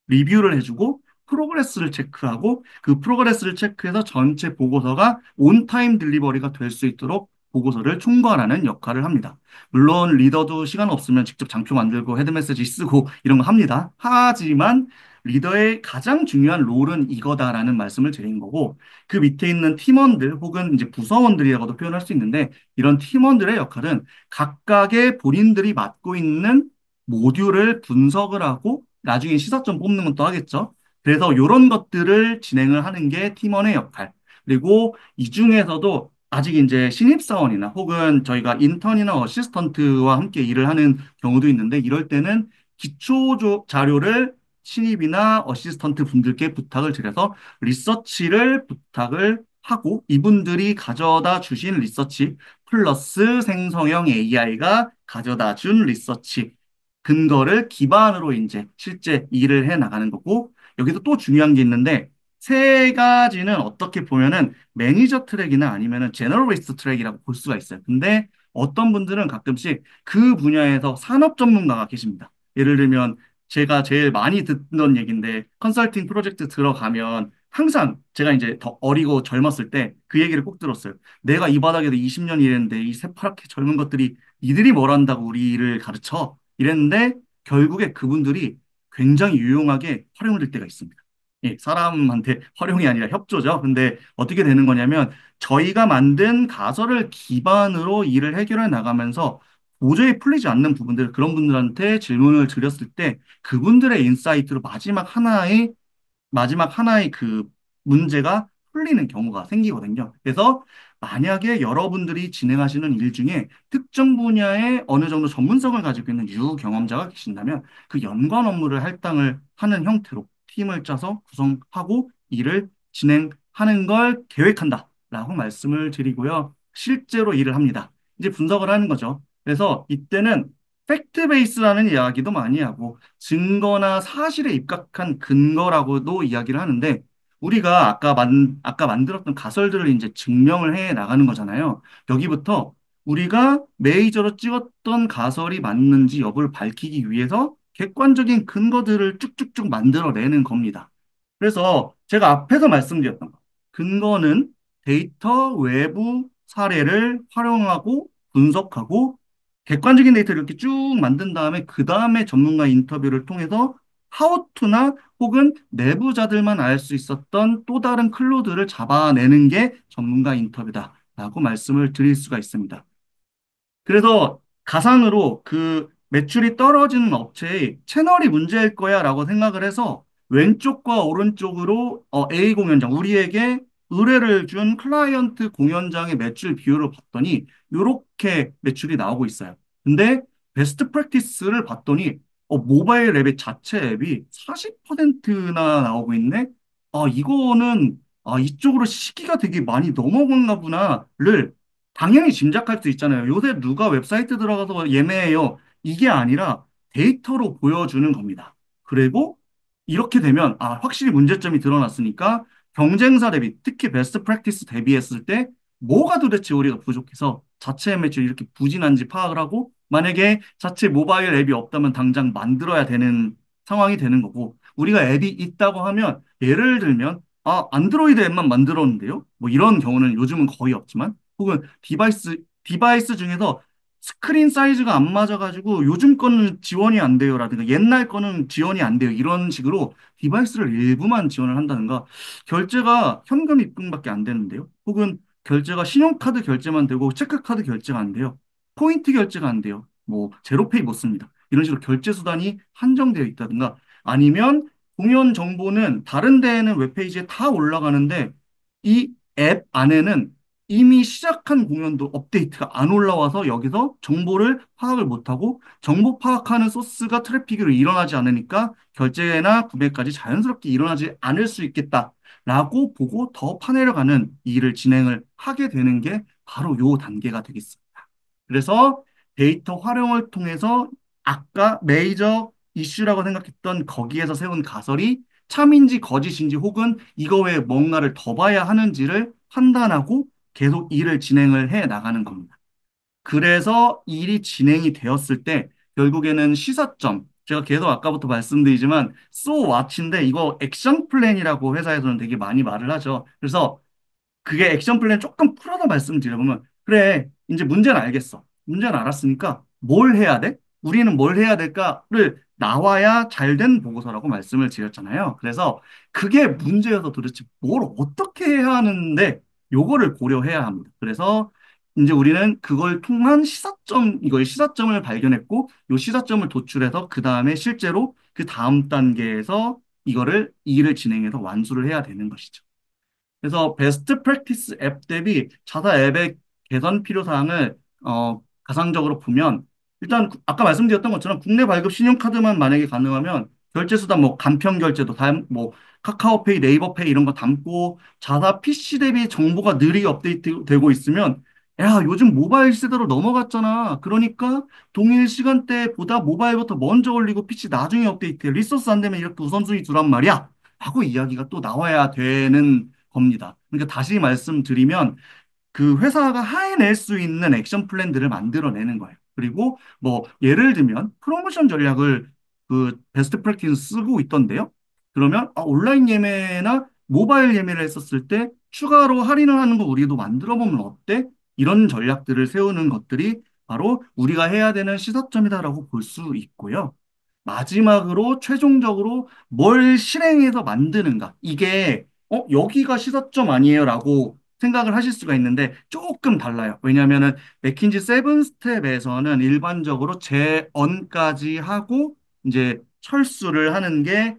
리뷰를 해주고 프로그레스를 체크하고 그 프로그레스를 체크해서 전체 보고서가 온타임 딜리버리가 될 수 있도록 보고서를 총괄하는 역할을 합니다. 물론 리더도 시간 없으면 직접 장표 만들고 헤드 메시지 쓰고 이런 거 합니다. 하지만 리더의 가장 중요한 롤은 이거다라는 말씀을 드린 거고, 그 밑에 있는 팀원들 혹은 이제 부서원들이라고도 표현할 수 있는데, 이런 팀원들의 역할은 각각의 본인들이 맡고 있는 모듈을 분석을 하고 나중에 시사점 뽑는 것도 하겠죠. 그래서 이런 것들을 진행을 하는 게 팀원의 역할. 그리고 이 중에서도 아직 이제 신입사원이나 혹은 저희가 인턴이나 어시스턴트와 함께 일을 하는 경우도 있는데 이럴 때는 자료를 신입이나 어시스턴트 분들께 부탁을 드려서 리서치를 부탁을 하고 이분들이 가져다 주신 리서치 플러스 생성형 AI가 가져다 준 리서치 근거를 기반으로 이제 실제 일을 해 나가는 거고 여기서 또 중요한 게 있는데 세 가지는 어떻게 보면은 매니저 트랙이나 아니면은 제너럴리스트 트랙이라고 볼 수가 있어요. 근데 어떤 분들은 가끔씩 그 분야에서 산업 전문가가 계십니다. 예를 들면 제가 제일 많이 듣던 얘기인데 컨설팅 프로젝트 들어가면 항상 제가 이제 더 어리고 젊었을 때 그 얘기를 꼭 들었어요. 내가 이 바닥에서 20년 일했는데 이 새파랗게 젊은 것들이 이들이 뭘 한다고 우리를 가르쳐 이랬는데 결국에 그분들이 굉장히 유용하게 활용을 될 때가 있습니다. 예, 사람한테 활용이 아니라 협조죠. 근데 어떻게 되는 거냐면 저희가 만든 가설을 기반으로 일을 해결해 나가면서 도저히 풀리지 않는 부분들, 그런 분들한테 질문을 드렸을 때 그분들의 인사이트로 마지막 하나의 그 문제가 풀리는 경우가 생기거든요. 그래서 만약에 여러분들이 진행하시는 일 중에 특정 분야에 어느 정도 전문성을 가지고 있는 유경험자가 계신다면 그 연관 업무를 할당을 하는 형태로 팀을 짜서 구성하고 일을 진행하는 걸 계획한다라고 말씀을 드리고요. 실제로 일을 합니다. 이제 분석을 하는 거죠. 그래서 이때는 팩트 베이스라는 이야기도 많이 하고 증거나 사실에 입각한 근거라고도 이야기를 하는데 우리가 아까 만들었던 가설들을 이제 증명을 해 나가는 거잖아요. 여기부터 우리가 메이저로 찍었던 가설이 맞는지 여부를 밝히기 위해서 객관적인 근거들을 쭉쭉쭉 만들어내는 겁니다. 그래서 제가 앞에서 말씀드렸던 거. 근거는 데이터 외부 사례를 활용하고 분석하고 객관적인 데이터를 이렇게 쭉 만든 다음에 그 다음에 전문가 인터뷰를 통해서 하우투나 혹은 내부자들만 알 수 있었던 또 다른 클로드를 잡아내는 게 전문가 인터뷰다라고 말씀을 드릴 수가 있습니다. 그래서 가상으로 그 매출이 떨어지는 업체의 채널이 문제일 거야라고 생각을 해서 왼쪽과 오른쪽으로 A 공연장, 우리에게 의뢰를 준 클라이언트 공연장의 매출 비율을 봤더니 이렇게 매출이 나오고 있어요. 근데 베스트 프랙티스를 봤더니 모바일 앱의 자체 앱이 40%나 나오고 있네? 이거는 이쪽으로 시기가 되게 많이 넘어갔나 보나를 당연히 짐작할 수 있잖아요. 요새 누가 웹사이트 들어가서 예매해요. 이게 아니라 데이터로 보여주는 겁니다. 그리고 이렇게 되면 확실히 문제점이 드러났으니까 경쟁사 대비, 특히 베스트 프랙티스 대비했을 때 뭐가 도대체 우리가 부족해서 자체 매출이 이렇게 부진한지 파악을 하고 만약에 자체 모바일 앱이 없다면 당장 만들어야 되는 상황이 되는 거고 우리가 앱이 있다고 하면 예를 들면 안드로이드 앱만 만들었는데요. 뭐 이런 경우는 요즘은 거의 없지만 혹은 디바이스 중에서 스크린 사이즈가 안 맞아가지고 요즘 거는 지원이 안 돼요라든가 옛날 거는 지원이 안 돼요. 이런 식으로 디바이스를 일부만 지원을 한다든가 결제가 현금 입금밖에 안 되는데요. 혹은 결제가 신용카드 결제만 되고 체크카드 결제가 안 돼요. 포인트 결제가 안 돼요. 뭐 제로페이 못 씁니다. 이런 식으로 결제 수단이 한정되어 있다든가 아니면 공연 정보는 다른 데에는 웹페이지에 다 올라가는데 이 앱 안에는 이미 시작한 공연도 업데이트가 안 올라와서 여기서 정보를 파악을 못하고 정보 파악하는 소스가 트래픽으로 일어나지 않으니까 결제나 구매까지 자연스럽게 일어나지 않을 수 있겠다라고 보고 더 파내려가는 일을 진행을 하게 되는 게 바로 요 단계가 되겠습니다. 그래서 데이터 활용을 통해서 아까 메이저 이슈라고 생각했던 거기에서 세운 가설이 참인지 거짓인지 혹은 이거 외에 뭔가를 더 봐야 하는지를 판단하고 계속 일을 진행을 해 나가는 겁니다. 그래서 일이 진행이 되었을 때 결국에는 시사점, 제가 계속 아까부터 말씀드리지만 so what인데 이거 액션 플랜이라고 회사에서는 되게 많이 말을 하죠. 그래서 그게 액션 플랜 조금 풀어서 말씀드려보면 그래 이제 문제는 알겠어. 문제는 알았으니까 뭘 해야 돼? 우리는 뭘 해야 될까를 나와야 잘 된 보고서라고 말씀을 드렸잖아요. 그래서 그게 문제여서 도대체 뭘 어떻게 해야 하는데 요거를 고려해야 합니다. 그래서 이제 우리는 그걸 통한 이거의 시사점을 발견했고 요 시사점을 도출해서 그 다음에 실제로 그 다음 단계에서 일을 진행해서 완수를 해야 되는 것이죠. 그래서 베스트 프랙티스 앱 대비 자사 앱의 개선 필요 사항을 가상적으로 보면 일단 아까 말씀드렸던 것처럼 국내 발급 신용카드만 만약에 가능하면 결제 수단 뭐 간편 결제도 뭐 카카오페이, 네이버페이 이런 거 담고 자사 PC 대비 정보가 느리게 업데이트되고 있으면 야, 요즘 모바일 시대로 넘어갔잖아. 그러니까 동일 시간대보다 모바일부터 먼저 올리고 PC 나중에 업데이트해. 리소스 안 되면 이렇게 우선순위 두란 말이야. 하고 이야기가 또 나와야 되는 겁니다. 그러니까 다시 말씀드리면 그 회사가 해낼 수 있는 액션 플랜들을 만들어내는 거예요. 그리고 뭐 예를 들면 프로모션 전략을 그 베스트 프랙티스 쓰고 있던데요. 그러면 온라인 예매나 모바일 예매를 했었을 때 추가로 할인을 하는 거 우리도 만들어 보면 어때? 이런 전략들을 세우는 것들이 바로 우리가 해야 되는 시사점이다라고 볼 수 있고요. 마지막으로 최종적으로 뭘 실행해서 만드는가. 이게 여기가 시사점 아니에요라고 생각을 하실 수가 있는데 조금 달라요. 왜냐하면은 맥킨지 세븐 스텝에서는 일반적으로 재언까지 하고 이제 철수를 하는 게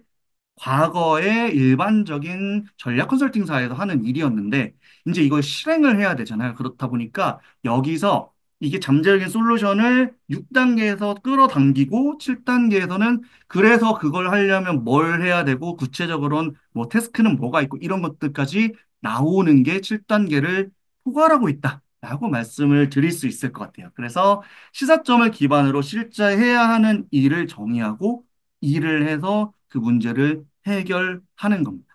과거의 일반적인 전략 컨설팅사에서 하는 일이었는데 이제 이걸 실행을 해야 되잖아요. 그렇다 보니까 여기서 이게 잠재적인 솔루션을 6단계에서 끌어당기고 7단계에서는 그래서 그걸 하려면 뭘 해야 되고 구체적으로는 뭐 태스크는 뭐가 있고 이런 것들까지 나오는 게 7단계를 포괄하고 있다라고 말씀을 드릴 수 있을 것 같아요. 그래서 시사점을 기반으로 실제 해야 하는 일을 정의하고 일을 해서 그 문제를 해결하는 겁니다.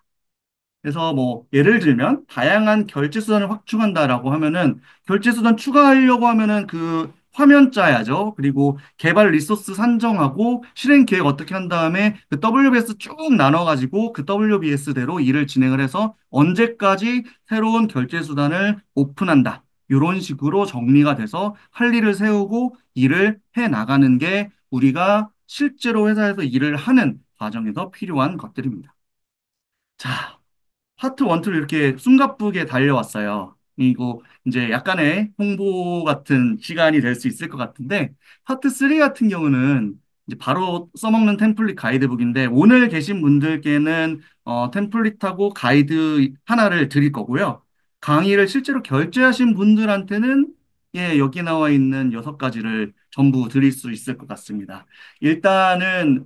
그래서 뭐 예를 들면 다양한 결제 수단을 확충한다라고 하면은 결제 수단 추가하려고 하면은 그 화면 짜야죠. 그리고 개발 리소스 산정하고 실행 계획 어떻게 한 다음에 그 WBS 쭉 나눠가지고 그 WBS대로 일을 진행을 해서 언제까지 새로운 결제 수단을 오픈한다. 이런 식으로 정리가 돼서 할 일을 세우고 일을 해 나가는 게 우리가 실제로 회사에서 일을 하는 과정에서 필요한 것들입니다. 자, 파트 1, 2를 이렇게 숨가쁘게 달려왔어요. 그리고 이제 약간의 홍보 같은 시간이 될 수 있을 것 같은데, 파트 3 같은 경우는 이제 바로 써먹는 템플릿 가이드북인데, 오늘 계신 분들께는 템플릿하고 가이드 하나를 드릴 거고요. 강의를 실제로 결제하신 분들한테는 예, 여기 나와 있는 6가지를 전부 드릴 수 있을 것 같습니다. 일단은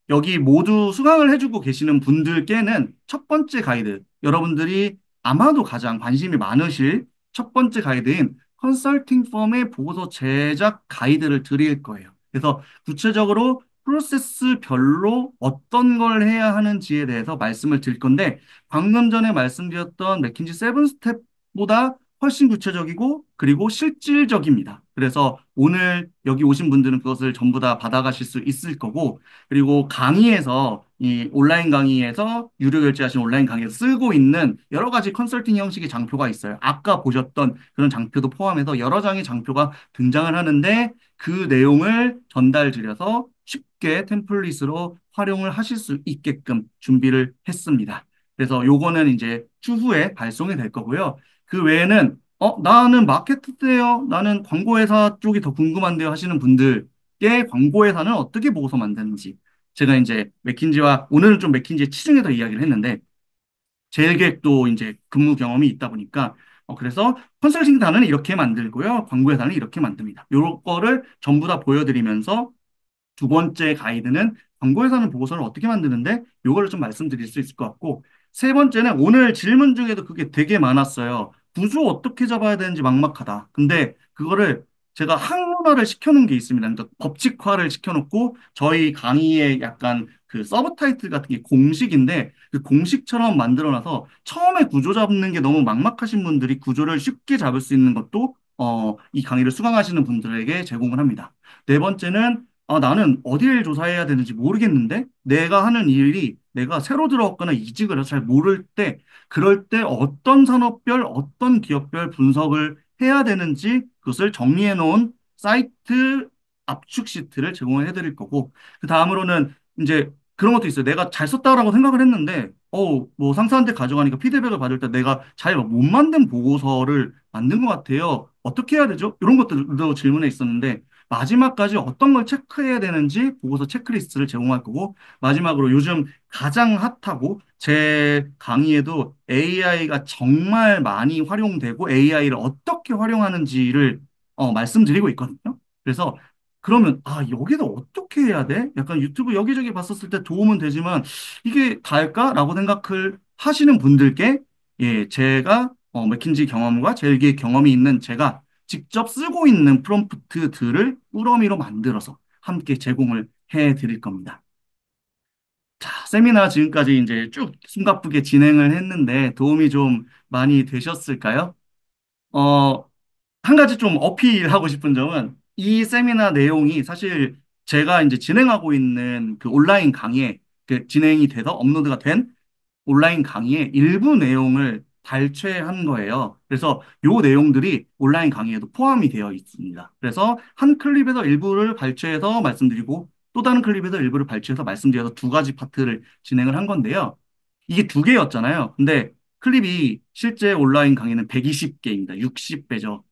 여기 모두 수강을 해주고 계시는 분들께는 첫 번째 가이드, 여러분들이 아마도 가장 관심이 많으실 첫 번째 가이드인 컨설팅 펌의 보고서 제작 가이드를 드릴 거예요. 그래서 구체적으로 프로세스별로 어떤 걸 해야 하는지에 대해서 말씀을 드릴 건데, 방금 전에 말씀드렸던 맥킨지 세븐 스텝보다 훨씬 구체적이고 그리고 실질적입니다. 그래서 오늘 여기 오신 분들은 그것을 전부 다 받아가실 수 있을 거고, 그리고 강의에서 이 온라인 강의에서 유료 결제하신 온라인 강의에서 쓰고 있는 여러 가지 컨설팅 형식의 장표가 있어요. 아까 보셨던 그런 장표도 포함해서 여러 장의 장표가 등장을 하는데 그 내용을 전달 드려서 쉽게 템플릿으로 활용을 하실 수 있게끔 준비를 했습니다. 그래서 요거는 이제 추후에 발송이 될 거고요. 그 외에는 나는 마케터인데요. 나는 광고회사 쪽이 더 궁금한데요 하시는 분들께 광고회사는 어떻게 보고서 만드는지 제가 이제 맥킨지와 오늘은 좀 맥킨지에 치중해서 이야기를 했는데 재계획도 이제 근무 경험이 있다 보니까 그래서 컨설팅단은 이렇게 만들고요. 광고회사는 이렇게 만듭니다. 요런 거를 전부 다 보여드리면서 두 번째 가이드는 광고회사는 보고서를 어떻게 만드는데 요거를 좀 말씀드릴 수 있을 것 같고 세 번째는 오늘 질문 중에도 그게 되게 많았어요. 부수 어떻게 잡아야 되는지 막막하다. 근데 그거를 제가 항문화를 시켜놓은 게 있습니다. 그러니까 법칙화를 시켜놓고 저희 강의에 약간 그 서브타이틀 같은 게 공식인데 그 공식처럼 만들어놔서 처음에 구조 잡는 게 너무 막막하신 분들이 구조를 쉽게 잡을 수 있는 것도 이 강의를 수강하시는 분들에게 제공을 합니다. 네 번째는 나는 어디를 조사해야 되는지 모르겠는데 내가 하는 일이 내가 새로 들어왔거나 이직을 해서 잘 모를 때 그럴 때 어떤 산업별, 어떤 기업별 분석을 해야 되는지 그것을 정리해 놓은 사이트 압축 시트를 제공을 해드릴 거고, 그 다음으로는 이제 그런 것도 있어요. 내가 잘 썼다라고 생각을 했는데, 뭐 상사한테 가져가니까 피드백을 받을 때 내가 잘 못 만든 보고서를 만든 것 같아요. 어떻게 해야 되죠? 이런 것들도 질문에 있었는데, 마지막까지 어떤 걸 체크해야 되는지 보고서 체크리스트를 제공할 거고, 마지막으로 요즘 가장 핫하고 제 강의에도 AI가 정말 많이 활용되고 AI를 어떻게 활용하는지를 말씀드리고 있거든요. 그래서 그러면 여기다 어떻게 해야 돼? 약간 유튜브 여기저기 봤었을 때 도움은 되지만 이게 다일까라고 생각을 하시는 분들께 제가 맥킨지 경험과 젤기 경험이 있는 제가 직접 쓰고 있는 프롬프트들을 꾸러미로 만들어서 함께 제공을 해 드릴 겁니다. 자, 세미나 지금까지 이제 쭉 숨가쁘게 진행을 했는데 도움이 좀 많이 되셨을까요? 어, 한 가지 좀 어필하고 싶은 점은 이 세미나 내용이 사실 제가 이제 진행하고 있는 그 온라인 강의에 그 진행이 돼서 업로드가 된 온라인 강의의 일부 내용을 발췌한 거예요. 그래서 요 내용들이 온라인 강의에도 포함이 되어 있습니다. 그래서 한 클립에서 일부를 발췌해서 말씀드리고 또 다른 클립에서 일부를 발췌해서 말씀드려서 두 가지 파트를 진행을 한 건데요. 이게 두 개였잖아요. 근데 클립이 실제 온라인 강의는 120개입니다. 60배죠.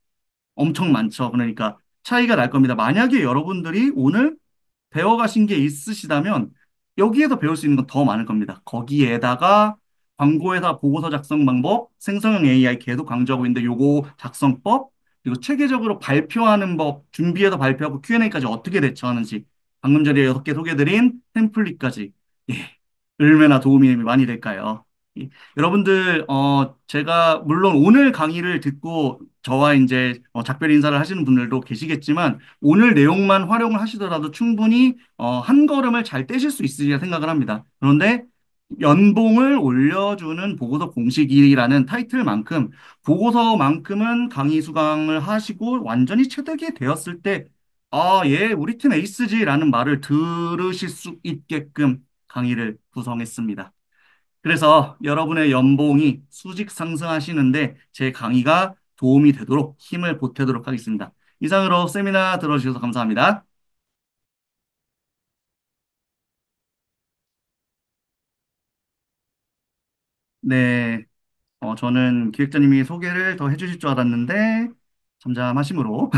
엄청 많죠. 그러니까 차이가 날 겁니다. 만약에 여러분들이 오늘 배워가신 게 있으시다면 여기에서 배울 수 있는 건 더 많을 겁니다. 거기에다가 광고회사 보고서 작성 방법, 생성형 AI 계속 강조하고 있는데 요거 작성법, 그리고 체계적으로 발표하는 법, 준비해서 발표하고 Q&A까지 어떻게 대처하는지 방금 전에 6개 소개드린 템플릿까지 예, 얼마나 도움이 많이 될까요? 예, 여러분들 제가 물론 오늘 강의를 듣고 저와 이제 작별 인사를 하시는 분들도 계시겠지만 오늘 내용만 활용을 하시더라도 충분히 한 걸음을 잘 떼실 수 있으리라 생각을 합니다. 그런데 연봉을 올려주는 보고서 공식이라는 타이틀만큼 보고서만큼은 강의 수강을 하시고 완전히 체득이 되었을 때 우리 팀 에이스지라는 말을 들으실 수 있게끔 강의를 구성했습니다. 그래서 여러분의 연봉이 수직 상승하시는데 제 강의가 도움이 되도록 힘을 보태도록 하겠습니다. 이상으로 세미나 들어주셔서 감사합니다. 네, 저는 기획자님이 소개를 더 해주실 줄 알았는데 잠잠하심으로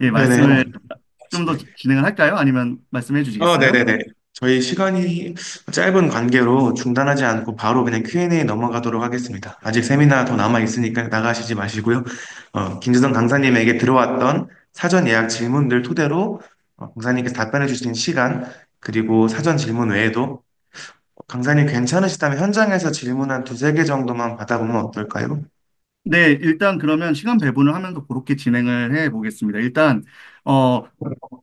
예, 네네. 말씀을 좀 더 진행을 할까요? 아니면 말씀해 주시겠어요? 네네네. 저희 시간이 짧은 관계로 중단하지 않고 바로 그냥 Q&A 넘어가도록 하겠습니다. 아직 세미나 더 남아 있으니까 나가시지 마시고요. 김재성 강사님에게 들어왔던 사전 예약 질문들 토대로 강사님께서 답변해 주신 시간, 그리고 사전 질문 외에도 강사님 괜찮으시다면 현장에서 질문 한 두세 개 정도만 받아보면 어떨까요? 네, 일단 그러면 시간 배분을 하면서 그렇게 진행을 해 보겠습니다. 일단 어,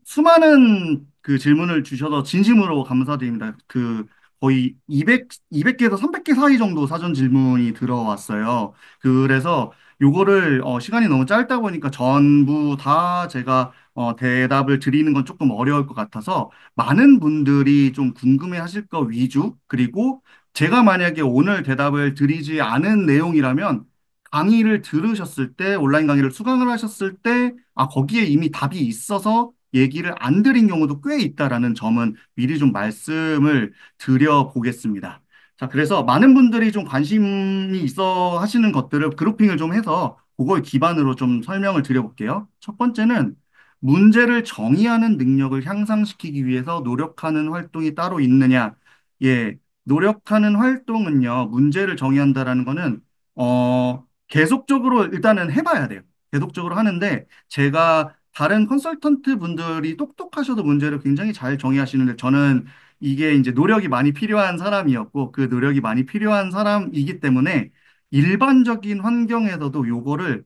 수많은 그 질문을 주셔서 진심으로 감사드립니다. 그 거의 200개에서 300개 사이 정도 사전 질문이 들어왔어요. 그래서 요거를 시간이 너무 짧다 보니까 전부 다 제가 대답을 드리는 건 조금 어려울 것 같아서 많은 분들이 좀 궁금해 하실 거 위주 그리고 제가 만약에 오늘 대답을 드리지 않은 내용이라면 강의를 들으셨을 때, 온라인 강의를 수강을 하셨을 때, 거기에 이미 답이 있어서 얘기를 안 드린 경우도 꽤 있다라는 점은 미리 좀 말씀을 드려보겠습니다. 자, 그래서 많은 분들이 좀 관심이 있어 하시는 것들을 그룹핑을 좀 해서 그걸 기반으로 좀 설명을 드려볼게요. 첫 번째는 문제를 정의하는 능력을 향상시키기 위해서 노력하는 활동이 따로 있느냐? 예, 노력하는 활동은요, 문제를 정의한다라는 거는, 계속적으로 일단은 해봐야 돼요. 계속적으로 하는데 제가 다른 컨설턴트 분들이 똑똑하셔도 문제를 굉장히 잘 정의하시는데 저는 이게 이제 노력이 많이 필요한 사람이었고 그 노력이 많이 필요한 사람이기 때문에 일반적인 환경에서도 요거를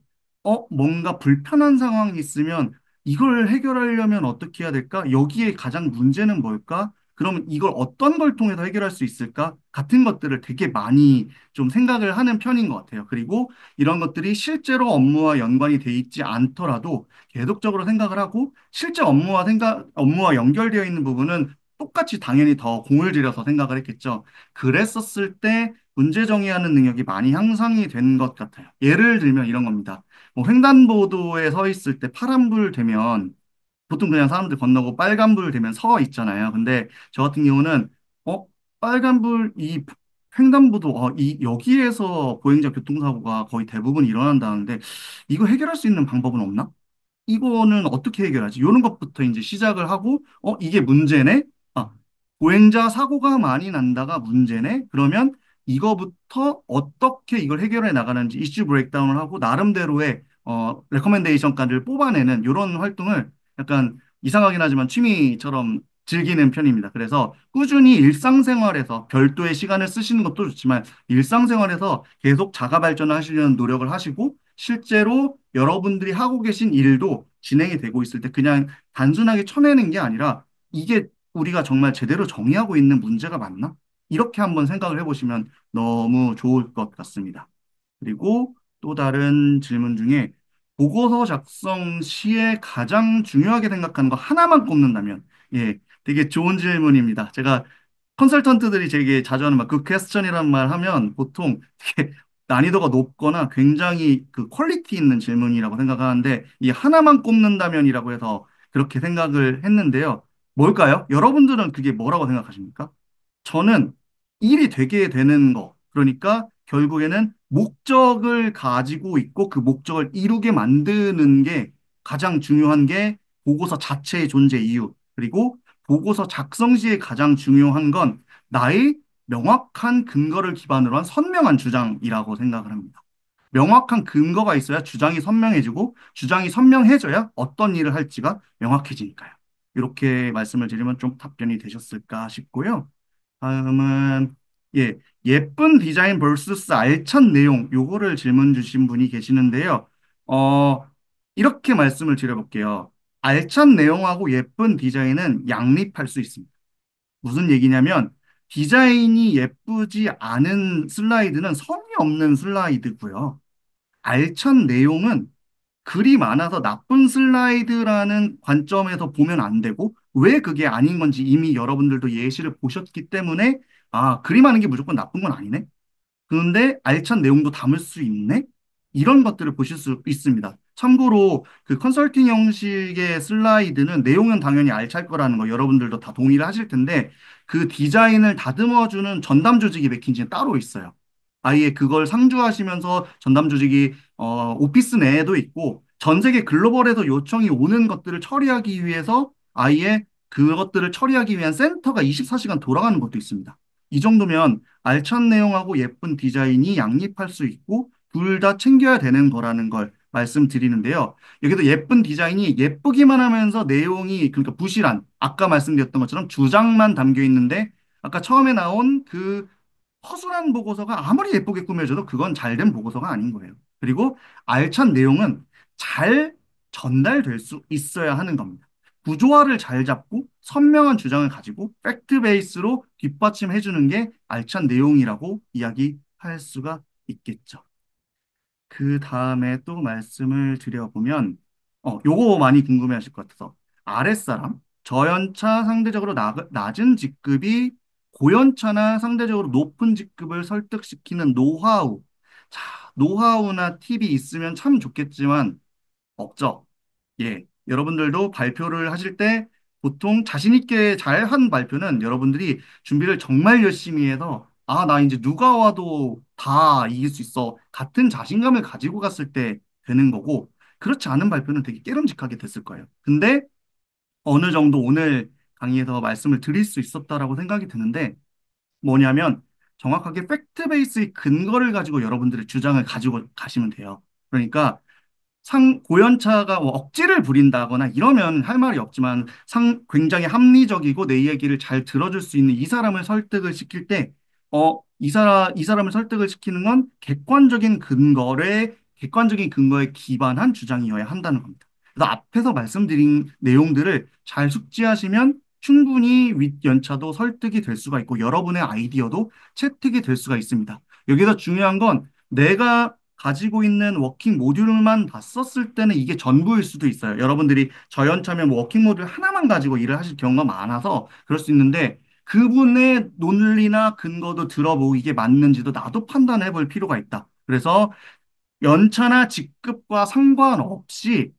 뭔가 불편한 상황이 있으면 이걸 해결하려면 어떻게 해야 될까? 여기에 가장 문제는 뭘까? 그러면 이걸 어떤 걸 통해서 해결할 수 있을까? 같은 것들을 되게 많이 좀 생각을 하는 편인 것 같아요. 그리고 이런 것들이 실제로 업무와 연관이 돼 있지 않더라도 계속적으로 생각을 하고 실제 업무와 연결되어 있는 부분은 똑같이 당연히 더 공을 들여서 생각을 했겠죠. 그랬었을 때 문제 정의하는 능력이 많이 향상이 된 것 같아요. 예를 들면 이런 겁니다. 뭐 횡단보도에 서 있을 때 파란불 되면 보통 그냥 사람들 건너고 빨간불 되면 서 있잖아요. 근데 저 같은 경우는 어 빨간불 이 횡단보도 이 여기에서 보행자 교통사고가 거의 대부분 일어난다는데 이거 해결할 수 있는 방법은 없나? 이거는 어떻게 해결하지? 이런 것부터 이제 시작을 하고, 이게 문제네? 아, 보행자 사고가 많이 난다가 문제네? 그러면 이거부터 어떻게 이걸 해결해 나가는지 이슈 브레이크다운을 하고, 나름대로의, 레커멘데이션까지를 뽑아내는 이런 활동을 약간 이상하긴 하지만 취미처럼 즐기는 편입니다. 그래서 꾸준히 일상생활에서 별도의 시간을 쓰시는 것도 좋지만, 일상생활에서 계속 자가 발전을 하시려는 노력을 하시고, 실제로 여러분들이 하고 계신 일도 진행이 되고 있을 때 그냥 단순하게 쳐내는 게 아니라 이게 우리가 정말 제대로 정의하고 있는 문제가 맞나? 이렇게 한번 생각을 해보시면 너무 좋을 것 같습니다. 그리고 또 다른 질문 중에 보고서 작성 시에 가장 중요하게 생각하는 거 하나만 꼽는다면, 예, 되게 좋은 질문입니다. 제가 컨설턴트들이 되게 자주 하는 말, 그 퀘스천이란 말 하면 보통 되게 난이도가 높거나 굉장히 그 퀄리티 있는 질문이라고 생각하는데 이 하나만 꼽는다면이라고 해서 그렇게 생각을 했는데요. 뭘까요? 여러분들은 그게 뭐라고 생각하십니까? 저는 일이 되게 되는 거. 그러니까 결국에는 목적을 가지고 있고 그 목적을 이루게 만드는 게 가장 중요한 게 보고서 자체의 존재 이유. 그리고 보고서 작성 시에 가장 중요한 건 나의 명확한 근거를 기반으로 한 선명한 주장이라고 생각을 합니다. 명확한 근거가 있어야 주장이 선명해지고 주장이 선명해져야 어떤 일을 할지가 명확해지니까요. 이렇게 말씀을 드리면 좀 답변이 되셨을까 싶고요. 다음은 예, 예쁜 디자인 vs 알찬 내용 요거를 질문 주신 분이 계시는데요. 어, 이렇게 말씀을 드려볼게요. 알찬 내용하고 예쁜 디자인은 양립할 수 있습니다. 무슨 얘기냐면 디자인이 예쁘지 않은 슬라이드는 성의 없는 슬라이드고요. 알찬 내용은 글이 많아서 나쁜 슬라이드라는 관점에서 보면 안 되고 왜 그게 아닌 건지 이미 여러분들도 예시를 보셨기 때문에 글이 많은 게 무조건 나쁜 건 아니네. 그런데 알찬 내용도 담을 수 있네? 이런 것들을 보실 수 있습니다. 참고로 그 컨설팅 형식의 슬라이드는 내용은 당연히 알찰 거라는 거 여러분들도 다 동의를 하실 텐데 그 디자인을 다듬어주는 전담 조직이 맥킨지는 따로 있어요. 아예 그걸 상주하시면서 전담 조직이 오피스 내에도 있고 전 세계 글로벌에서 요청이 오는 것들을 처리하기 위해서 아예 그것들을 처리하기 위한 센터가 24시간 돌아가는 것도 있습니다. 이 정도면 알찬 내용하고 예쁜 디자인이 양립할 수 있고 둘 다 챙겨야 되는 거라는 걸 말씀드리는데요. 여기도 예쁜 디자인이 예쁘기만 하면서 내용이 그러니까 부실한 아까 말씀드렸던 것처럼 주장만 담겨 있는데 아까 처음에 나온 그 허술한 보고서가 아무리 예쁘게 꾸며져도 그건 잘된 보고서가 아닌 거예요. 그리고 알찬 내용은 잘 전달될 수 있어야 하는 겁니다. 구조화를 잘 잡고 선명한 주장을 가지고 팩트 베이스로 뒷받침해 주는 게 알찬 내용이라고 이야기할 수가 있겠죠. 그 다음에 또 말씀을 드려보면, 요거 많이 궁금해 하실 것 같아서, 아랫사람, 저연차 상대적으로 낮은 직급이 고연차나 상대적으로 높은 직급을 설득시키는 노하우. 자, 노하우나 팁이 있으면 참 좋겠지만, 없죠. 예. 여러분들도 발표를 하실 때 보통 자신 있게 잘 한 발표는 여러분들이 준비를 정말 열심히 해서 나 이제 누가 와도 다 이길 수 있어. 같은 자신감을 가지고 갔을 때 되는 거고 그렇지 않은 발표는 되게 깨름직하게 됐을 거예요. 근데 어느 정도 오늘 강의에서 말씀을 드릴 수 있었다라고 생각이 드는데 뭐냐면 정확하게 팩트 베이스의 근거를 가지고 여러분들의 주장을 가지고 가시면 돼요. 그러니까 고연차가 뭐 억지를 부린다거나 이러면 할 말이 없지만 굉장히 합리적이고 내 이야기를 잘 들어줄 수 있는 이 사람을 설득을 시킬 때, 이 사람을 설득을 시키는 건 객관적인 근거에 기반한 주장이어야 한다는 겁니다. 그래서 앞에서 말씀드린 내용들을 잘 숙지하시면 충분히 윗연차도 설득이 될 수가 있고 여러분의 아이디어도 채택이 될 수가 있습니다. 여기서 중요한 건 내가 가지고 있는 워킹 모듈만 다 썼을 때는 이게 전부일 수도 있어요. 여러분들이 저연차면 뭐 워킹 모듈 하나만 가지고 일을 하실 경우가 많아서 그럴 수 있는데 그분의 논리나 근거도 들어보고 이게 맞는지도 나도 판단해 볼 필요가 있다. 그래서 연차나 직급과 상관없이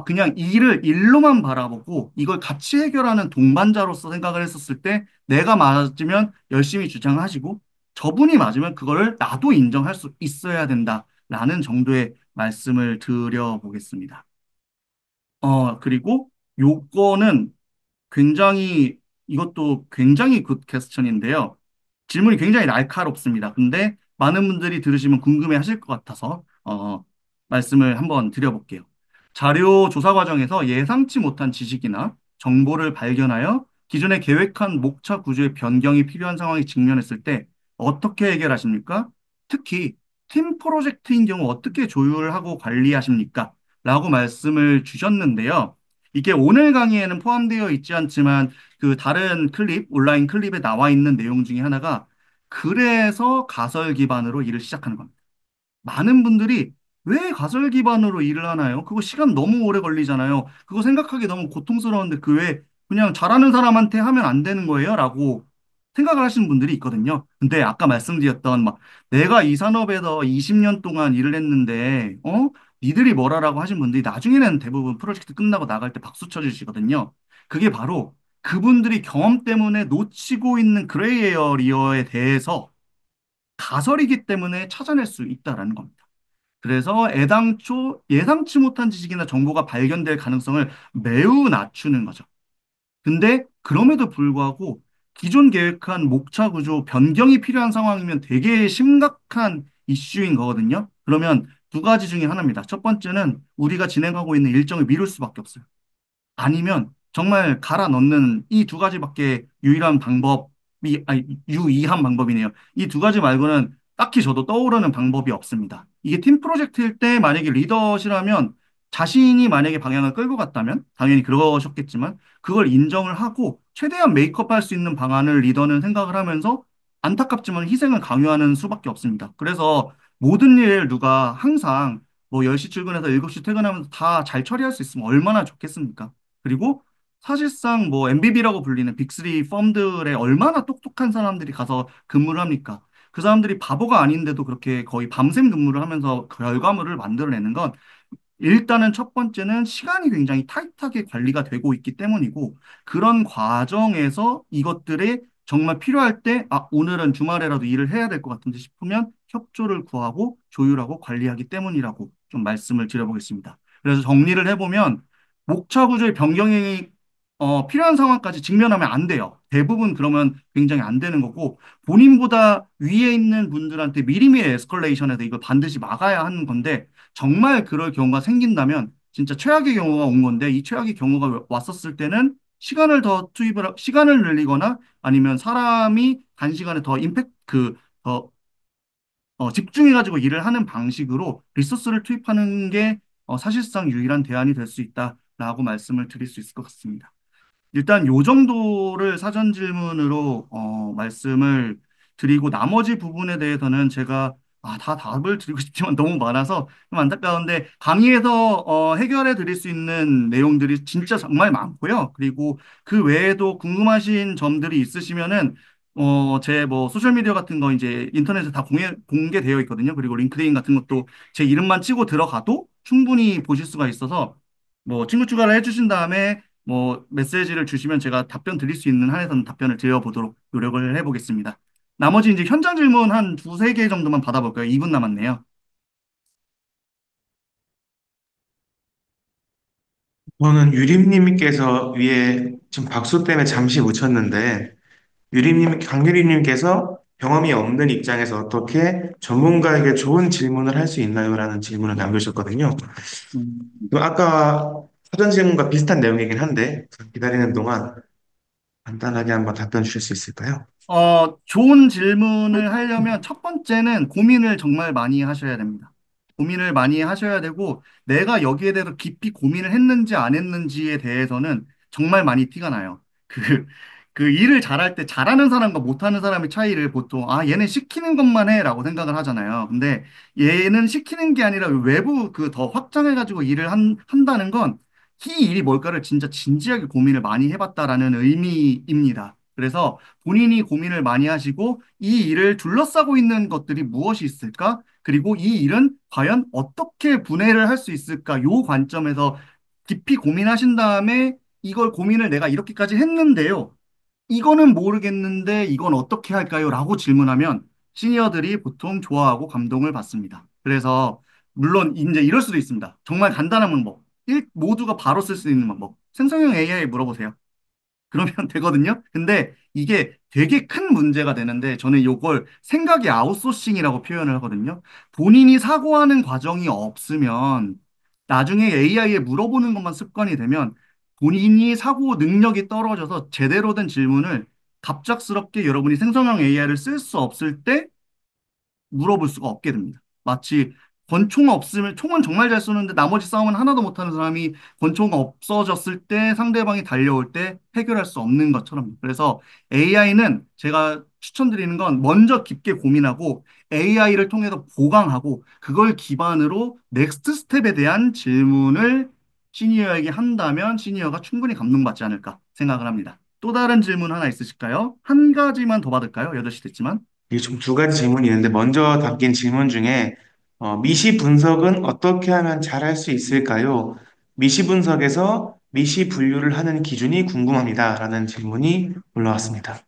그냥 일을 일로만 바라보고 이걸 같이 해결하는 동반자로서 생각을 했었을 때 내가 맞으면 열심히 주장하시고 저분이 맞으면 그거를 나도 인정할 수 있어야 된다라는 정도의 말씀을 드려보겠습니다. 그리고 요거는 굉장히 이것도 굉장히 굿 퀘스천인데요. 질문이 굉장히 날카롭습니다. 근데 많은 분들이 들으시면 궁금해 하실 것 같아서 말씀을 한번 드려볼게요. 자료 조사 과정에서 예상치 못한 지식이나 정보를 발견하여 기존에 계획한 목차 구조의 변경이 필요한 상황에 직면했을 때 어떻게 해결하십니까? 특히 팀 프로젝트인 경우 어떻게 조율하고 관리하십니까? 라고 말씀을 주셨는데요. 이게 오늘 강의에는 포함되어 있지 않지만 그 다른 클립, 온라인 클립에 나와 있는 내용 중에 하나가 그래서 가설 기반으로 일을 시작하는 겁니다. 많은 분들이 왜 가설 기반으로 일을 하나요? 그거 시간 너무 오래 걸리잖아요. 그거 생각하기 너무 고통스러운데 그 왜 그냥 잘하는 사람한테 하면 안 되는 거예요? 라고 생각을 하시는 분들이 있거든요. 근데 아까 말씀드렸던 막 내가 이 산업에서 20년 동안 일을 했는데 니들이 뭐라라고 하신 분들이 나중에는 대부분 프로젝트 끝나고 나갈 때 박수 쳐주시거든요. 그게 바로 그분들이 경험 때문에 놓치고 있는 그레이 에어리어에 대해서 가설이기 때문에 찾아낼 수 있다라는 겁니다. 그래서 애당초 예상치 못한 지식이나 정보가 발견될 가능성을 매우 낮추는 거죠. 근데 그럼에도 불구하고 기존 계획한 목차 구조 변경이 필요한 상황이면 되게 심각한 이슈인 거거든요. 그러면 두 가지 중에 하나입니다. 첫 번째는 우리가 진행하고 있는 일정을 미룰 수밖에 없어요. 아니면 정말 갈아 넣는 이 두 가지밖에 유일한 방법이, 아니, 유의한 방법이네요. 이 두 가지 말고는 딱히 저도 떠오르는 방법이 없습니다. 이게 팀 프로젝트일 때 만약에 리더시라면 자신이 만약에 방향을 끌고 갔다면 당연히 그러셨겠지만 그걸 인정을 하고 최대한 메이크업할 수 있는 방안을 리더는 생각을 하면서 안타깝지만 희생을 강요하는 수밖에 없습니다. 그래서 모든 일 누가 항상 뭐 10시 출근해서 7시 퇴근하면서 다 잘 처리할 수 있으면 얼마나 좋겠습니까? 그리고 사실상 뭐 MBB라고 불리는 빅3 펌들에 얼마나 똑똑한 사람들이 가서 근무를 합니까? 그 사람들이 바보가 아닌데도 그렇게 거의 밤샘 근무를 하면서 결과물을 만들어내는 건 일단은 첫 번째는 시간이 굉장히 타이트하게 관리가 되고 있기 때문이고 그런 과정에서 이것들이 정말 필요할 때 오늘은 주말에라도 일을 해야 될 것 같은데 싶으면 협조를 구하고 조율하고 관리하기 때문이라고 좀 말씀을 드려보겠습니다. 그래서 정리를 해보면 목차 구조의 변경이 필요한 상황까지 직면하면 안 돼요. 대부분 그러면 굉장히 안 되는 거고 본인보다 위에 있는 분들한테 미리미리 에스컬레이션해서 이걸 반드시 막아야 하는 건데 정말 그럴 경우가 생긴다면 진짜 최악의 경우가 온 건데 이 최악의 경우가 왔었을 때는 시간을 늘리거나 아니면 사람이 단시간에 더 임팩트 더 집중해가지고 일을 하는 방식으로 리소스를 투입하는 게 사실상 유일한 대안이 될 수 있다라고 말씀을 드릴 수 있을 것 같습니다. 일단 요 정도를 사전 질문으로 말씀을 드리고 나머지 부분에 대해서는 제가 다 답을 드리고 싶지만 너무 많아서 좀 안타까운데 강의에서 해결해 드릴 수 있는 내용들이 진짜 정말 많고요. 그리고 그 외에도 궁금하신 점들이 있으시면은 제 뭐 소셜미디어 같은 거 이제 인터넷에 다 공개되어 있거든요. 그리고 링크드인 같은 것도 제 이름만 치고 들어가도 충분히 보실 수가 있어서 뭐 친구 추가를 해주신 다음에 뭐 메시지를 주시면 제가 답변 드릴 수 있는 한에서는 답변을 드려보도록 노력을 해보겠습니다. 나머지 이제 현장 질문 한 두세 개 정도만 받아볼까요? 2분 남았네요. 저는 유림님께서 위에 지금 박수 때문에 잠시 묻혔는데, 강유림님께서 경험이 없는 입장에서 어떻게 전문가에게 좋은 질문을 할 수 있나요? 라는 질문을 남겨주셨거든요. 음. 그럼 아까 사전 질문과 비슷한 내용이긴 한데, 기다리는 동안 간단하게 한번 답변 주실 수 있을까요? 좋은 질문을 하려면 첫 번째는 고민을 정말 많이 하셔야 됩니다. 고민을 많이 하셔야 되고, 내가 여기에 대해서 깊이 고민을 했는지 안 했는지에 대해서는 정말 많이 티가 나요. 그 일을 잘할 때 잘하는 사람과 못하는 사람의 차이를 보통, 얘는 시키는 것만 해라고 생각을 하잖아요. 근데 얘는 시키는 게 아니라 외부 그 더 확장해가지고 일을 한다는 건 이 일이 뭘까를 진짜 진지하게 고민을 많이 해봤다라는 의미입니다. 그래서 본인이 고민을 많이 하시고 이 일을 둘러싸고 있는 것들이 무엇이 있을까? 그리고 이 일은 과연 어떻게 분해를 할 수 있을까? 요 관점에서 깊이 고민하신 다음에 이걸 고민을 내가 이렇게까지 했는데요. 이거는 모르겠는데 이건 어떻게 할까요? 라고 질문하면 시니어들이 보통 좋아하고 감동을 받습니다. 그래서 물론 이제 이럴 수도 있습니다. 정말 간단한 방법. 모두가 바로 쓸 수 있는 방법. 생성형 AI에 물어보세요. 그러면 되거든요. 근데 이게 되게 큰 문제가 되는데 저는 이걸 생각의 아웃소싱이라고 표현을 하거든요. 본인이 사고하는 과정이 없으면 나중에 AI에 물어보는 것만 습관이 되면 본인이 사고 능력이 떨어져서 제대로 된 질문을 갑작스럽게 여러분이 생성형 AI를 쓸 수 없을 때 물어볼 수가 없게 됩니다. 마치 권총 없으면 총은 정말 잘 쏘는데 나머지 싸움은 하나도 못하는 사람이 권총 없어졌을 때 상대방이 달려올 때 해결할 수 없는 것처럼. 그래서 AI는 제가 추천드리는 건 먼저 깊게 고민하고 AI를 통해서 보강하고 그걸 기반으로 넥스트 스텝에 대한 질문을 시니어에게 한다면 시니어가 충분히 감동받지 않을까 생각을 합니다. 또 다른 질문 하나 있으실까요? 한 가지만 더 받을까요? 8시 됐지만. 이게 좀 두 가지 질문이 있는데 먼저 담긴 질문 중에 미시 분석은 어떻게 하면 잘 할 수 있을까요? 미시 분석에서 미시 분류를 하는 기준이 궁금합니다. 라는 질문이 올라왔습니다.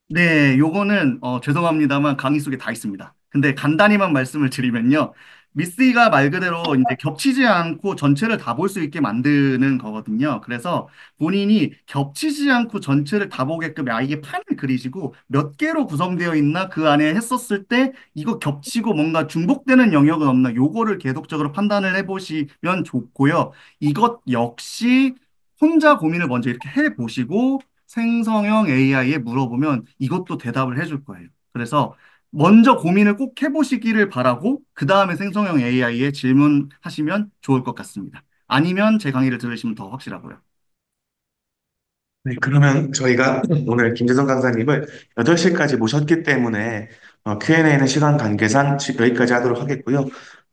네, 요거는 죄송합니다만 강의 속에 다 있습니다. 근데 간단히만 말씀을 드리면요. 미스가 말 그대로 이제 겹치지 않고 전체를 다 볼 수 있게 만드는 거거든요. 그래서 본인이 겹치지 않고 전체를 다 보게끔 아이의 판을 그리시고 몇 개로 구성되어 있나 그 안에 했었을 때 이거 겹치고 뭔가 중복되는 영역은 없나 요거를 계속적으로 판단을 해보시면 좋고요. 이것 역시 혼자 고민을 먼저 이렇게 해보시고 생성형 AI에 물어보면 이것도 대답을 해줄 거예요. 그래서 먼저 고민을 꼭 해보시기를 바라고 그 다음에 생성형 AI에 질문하시면 좋을 것 같습니다. 아니면 제 강의를 들으시면 더 확실하고요. 네, 그러면 저희가 오늘 김재성 강사님을 8시까지 모셨기 때문에 Q&A는 시간 관계상 여기까지 하도록 하겠고요.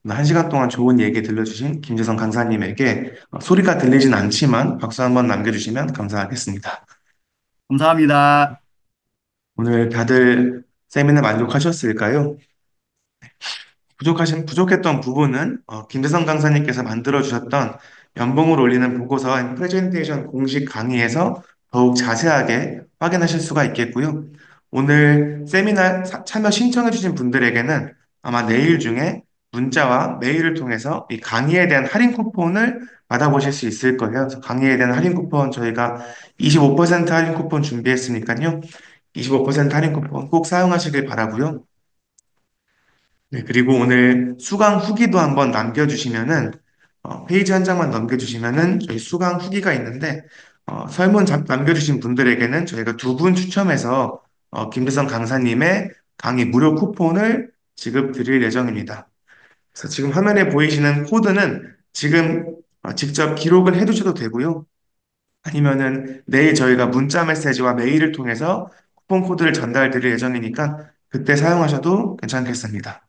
오늘 1시간 동안 좋은 얘기 들려주신 김재성 강사님에게 소리가 들리진 않지만 박수 한번 남겨주시면 감사하겠습니다. 감사합니다. 오늘 다들 세미나 만족하셨을까요? 부족했던 부분은 김대성 강사님께서 만들어주셨던 연봉을 올리는 보고서 프레젠테이션 공식 강의에서 더욱 자세하게 확인하실 수가 있겠고요. 오늘 세미나 참여 신청해주신 분들에게는 아마 내일 중에 문자와 메일을 통해서 이 강의에 대한 할인 쿠폰을 받아보실 수 있을 거예요. 그래서 강의에 대한 할인 쿠폰 저희가 25% 할인 쿠폰 준비했으니까요. 25% 할인 쿠폰 꼭 사용하시길 바라고요. 네, 그리고 오늘 수강 후기도 한번 남겨주시면은, 페이지 한 장만 넘겨주시면은 저희 수강 후기가 있는데, 남겨주신 분들에게는 저희가 두 분 추첨해서, 김대성 강사님의 강의 무료 쿠폰을 지급 드릴 예정입니다. 그래서 지금 화면에 보이시는 코드는 지금 직접 기록을 해 두셔도 되고요. 아니면은 내일 저희가 문자 메시지와 메일을 통해서 쿠폰 코드를 전달 드릴 예정이니까 그때 사용하셔도 괜찮겠습니다.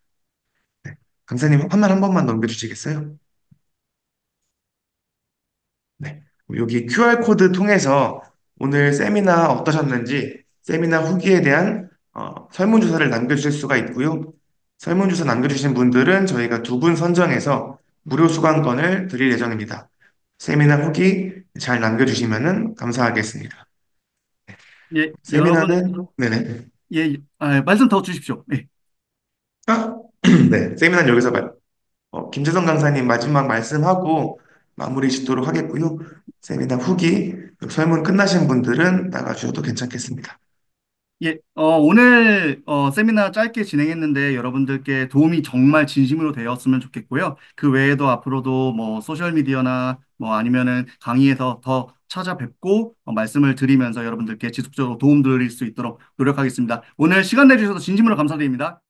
강사님 화면 한 번만 넘겨주시겠어요? 네. 여기 QR코드 통해서 오늘 세미나 어떠셨는지 세미나 후기에 대한 설문조사를 남겨주실 수가 있고요. 설문조사 남겨주신 분들은 저희가 두 분 선정해서 무료 수강권을 드릴 예정입니다. 세미나 후기 잘 남겨주시면 감사하겠습니다. 예, 여러분, 세미나는, 네네. 예, 말씀 더 주십시오. 네. 아, 네. 세미나는 여기서 김재성 강사님 마지막 말씀하고 마무리 짓도록 하겠고요. 세미나 후기, 설문 끝나신 분들은 나가주셔도 괜찮겠습니다. 예, 오늘 세미나 짧게 진행했는데 여러분들께 도움이 정말 진심으로 되었으면 좋겠고요. 그 외에도 앞으로도 뭐 소셜미디어나 뭐 아니면은 강의에서 더 찾아뵙고 말씀을 드리면서 여러분들께 지속적으로 도움 드릴 수 있도록 노력하겠습니다. 오늘 시간 내주셔서 진심으로 감사드립니다.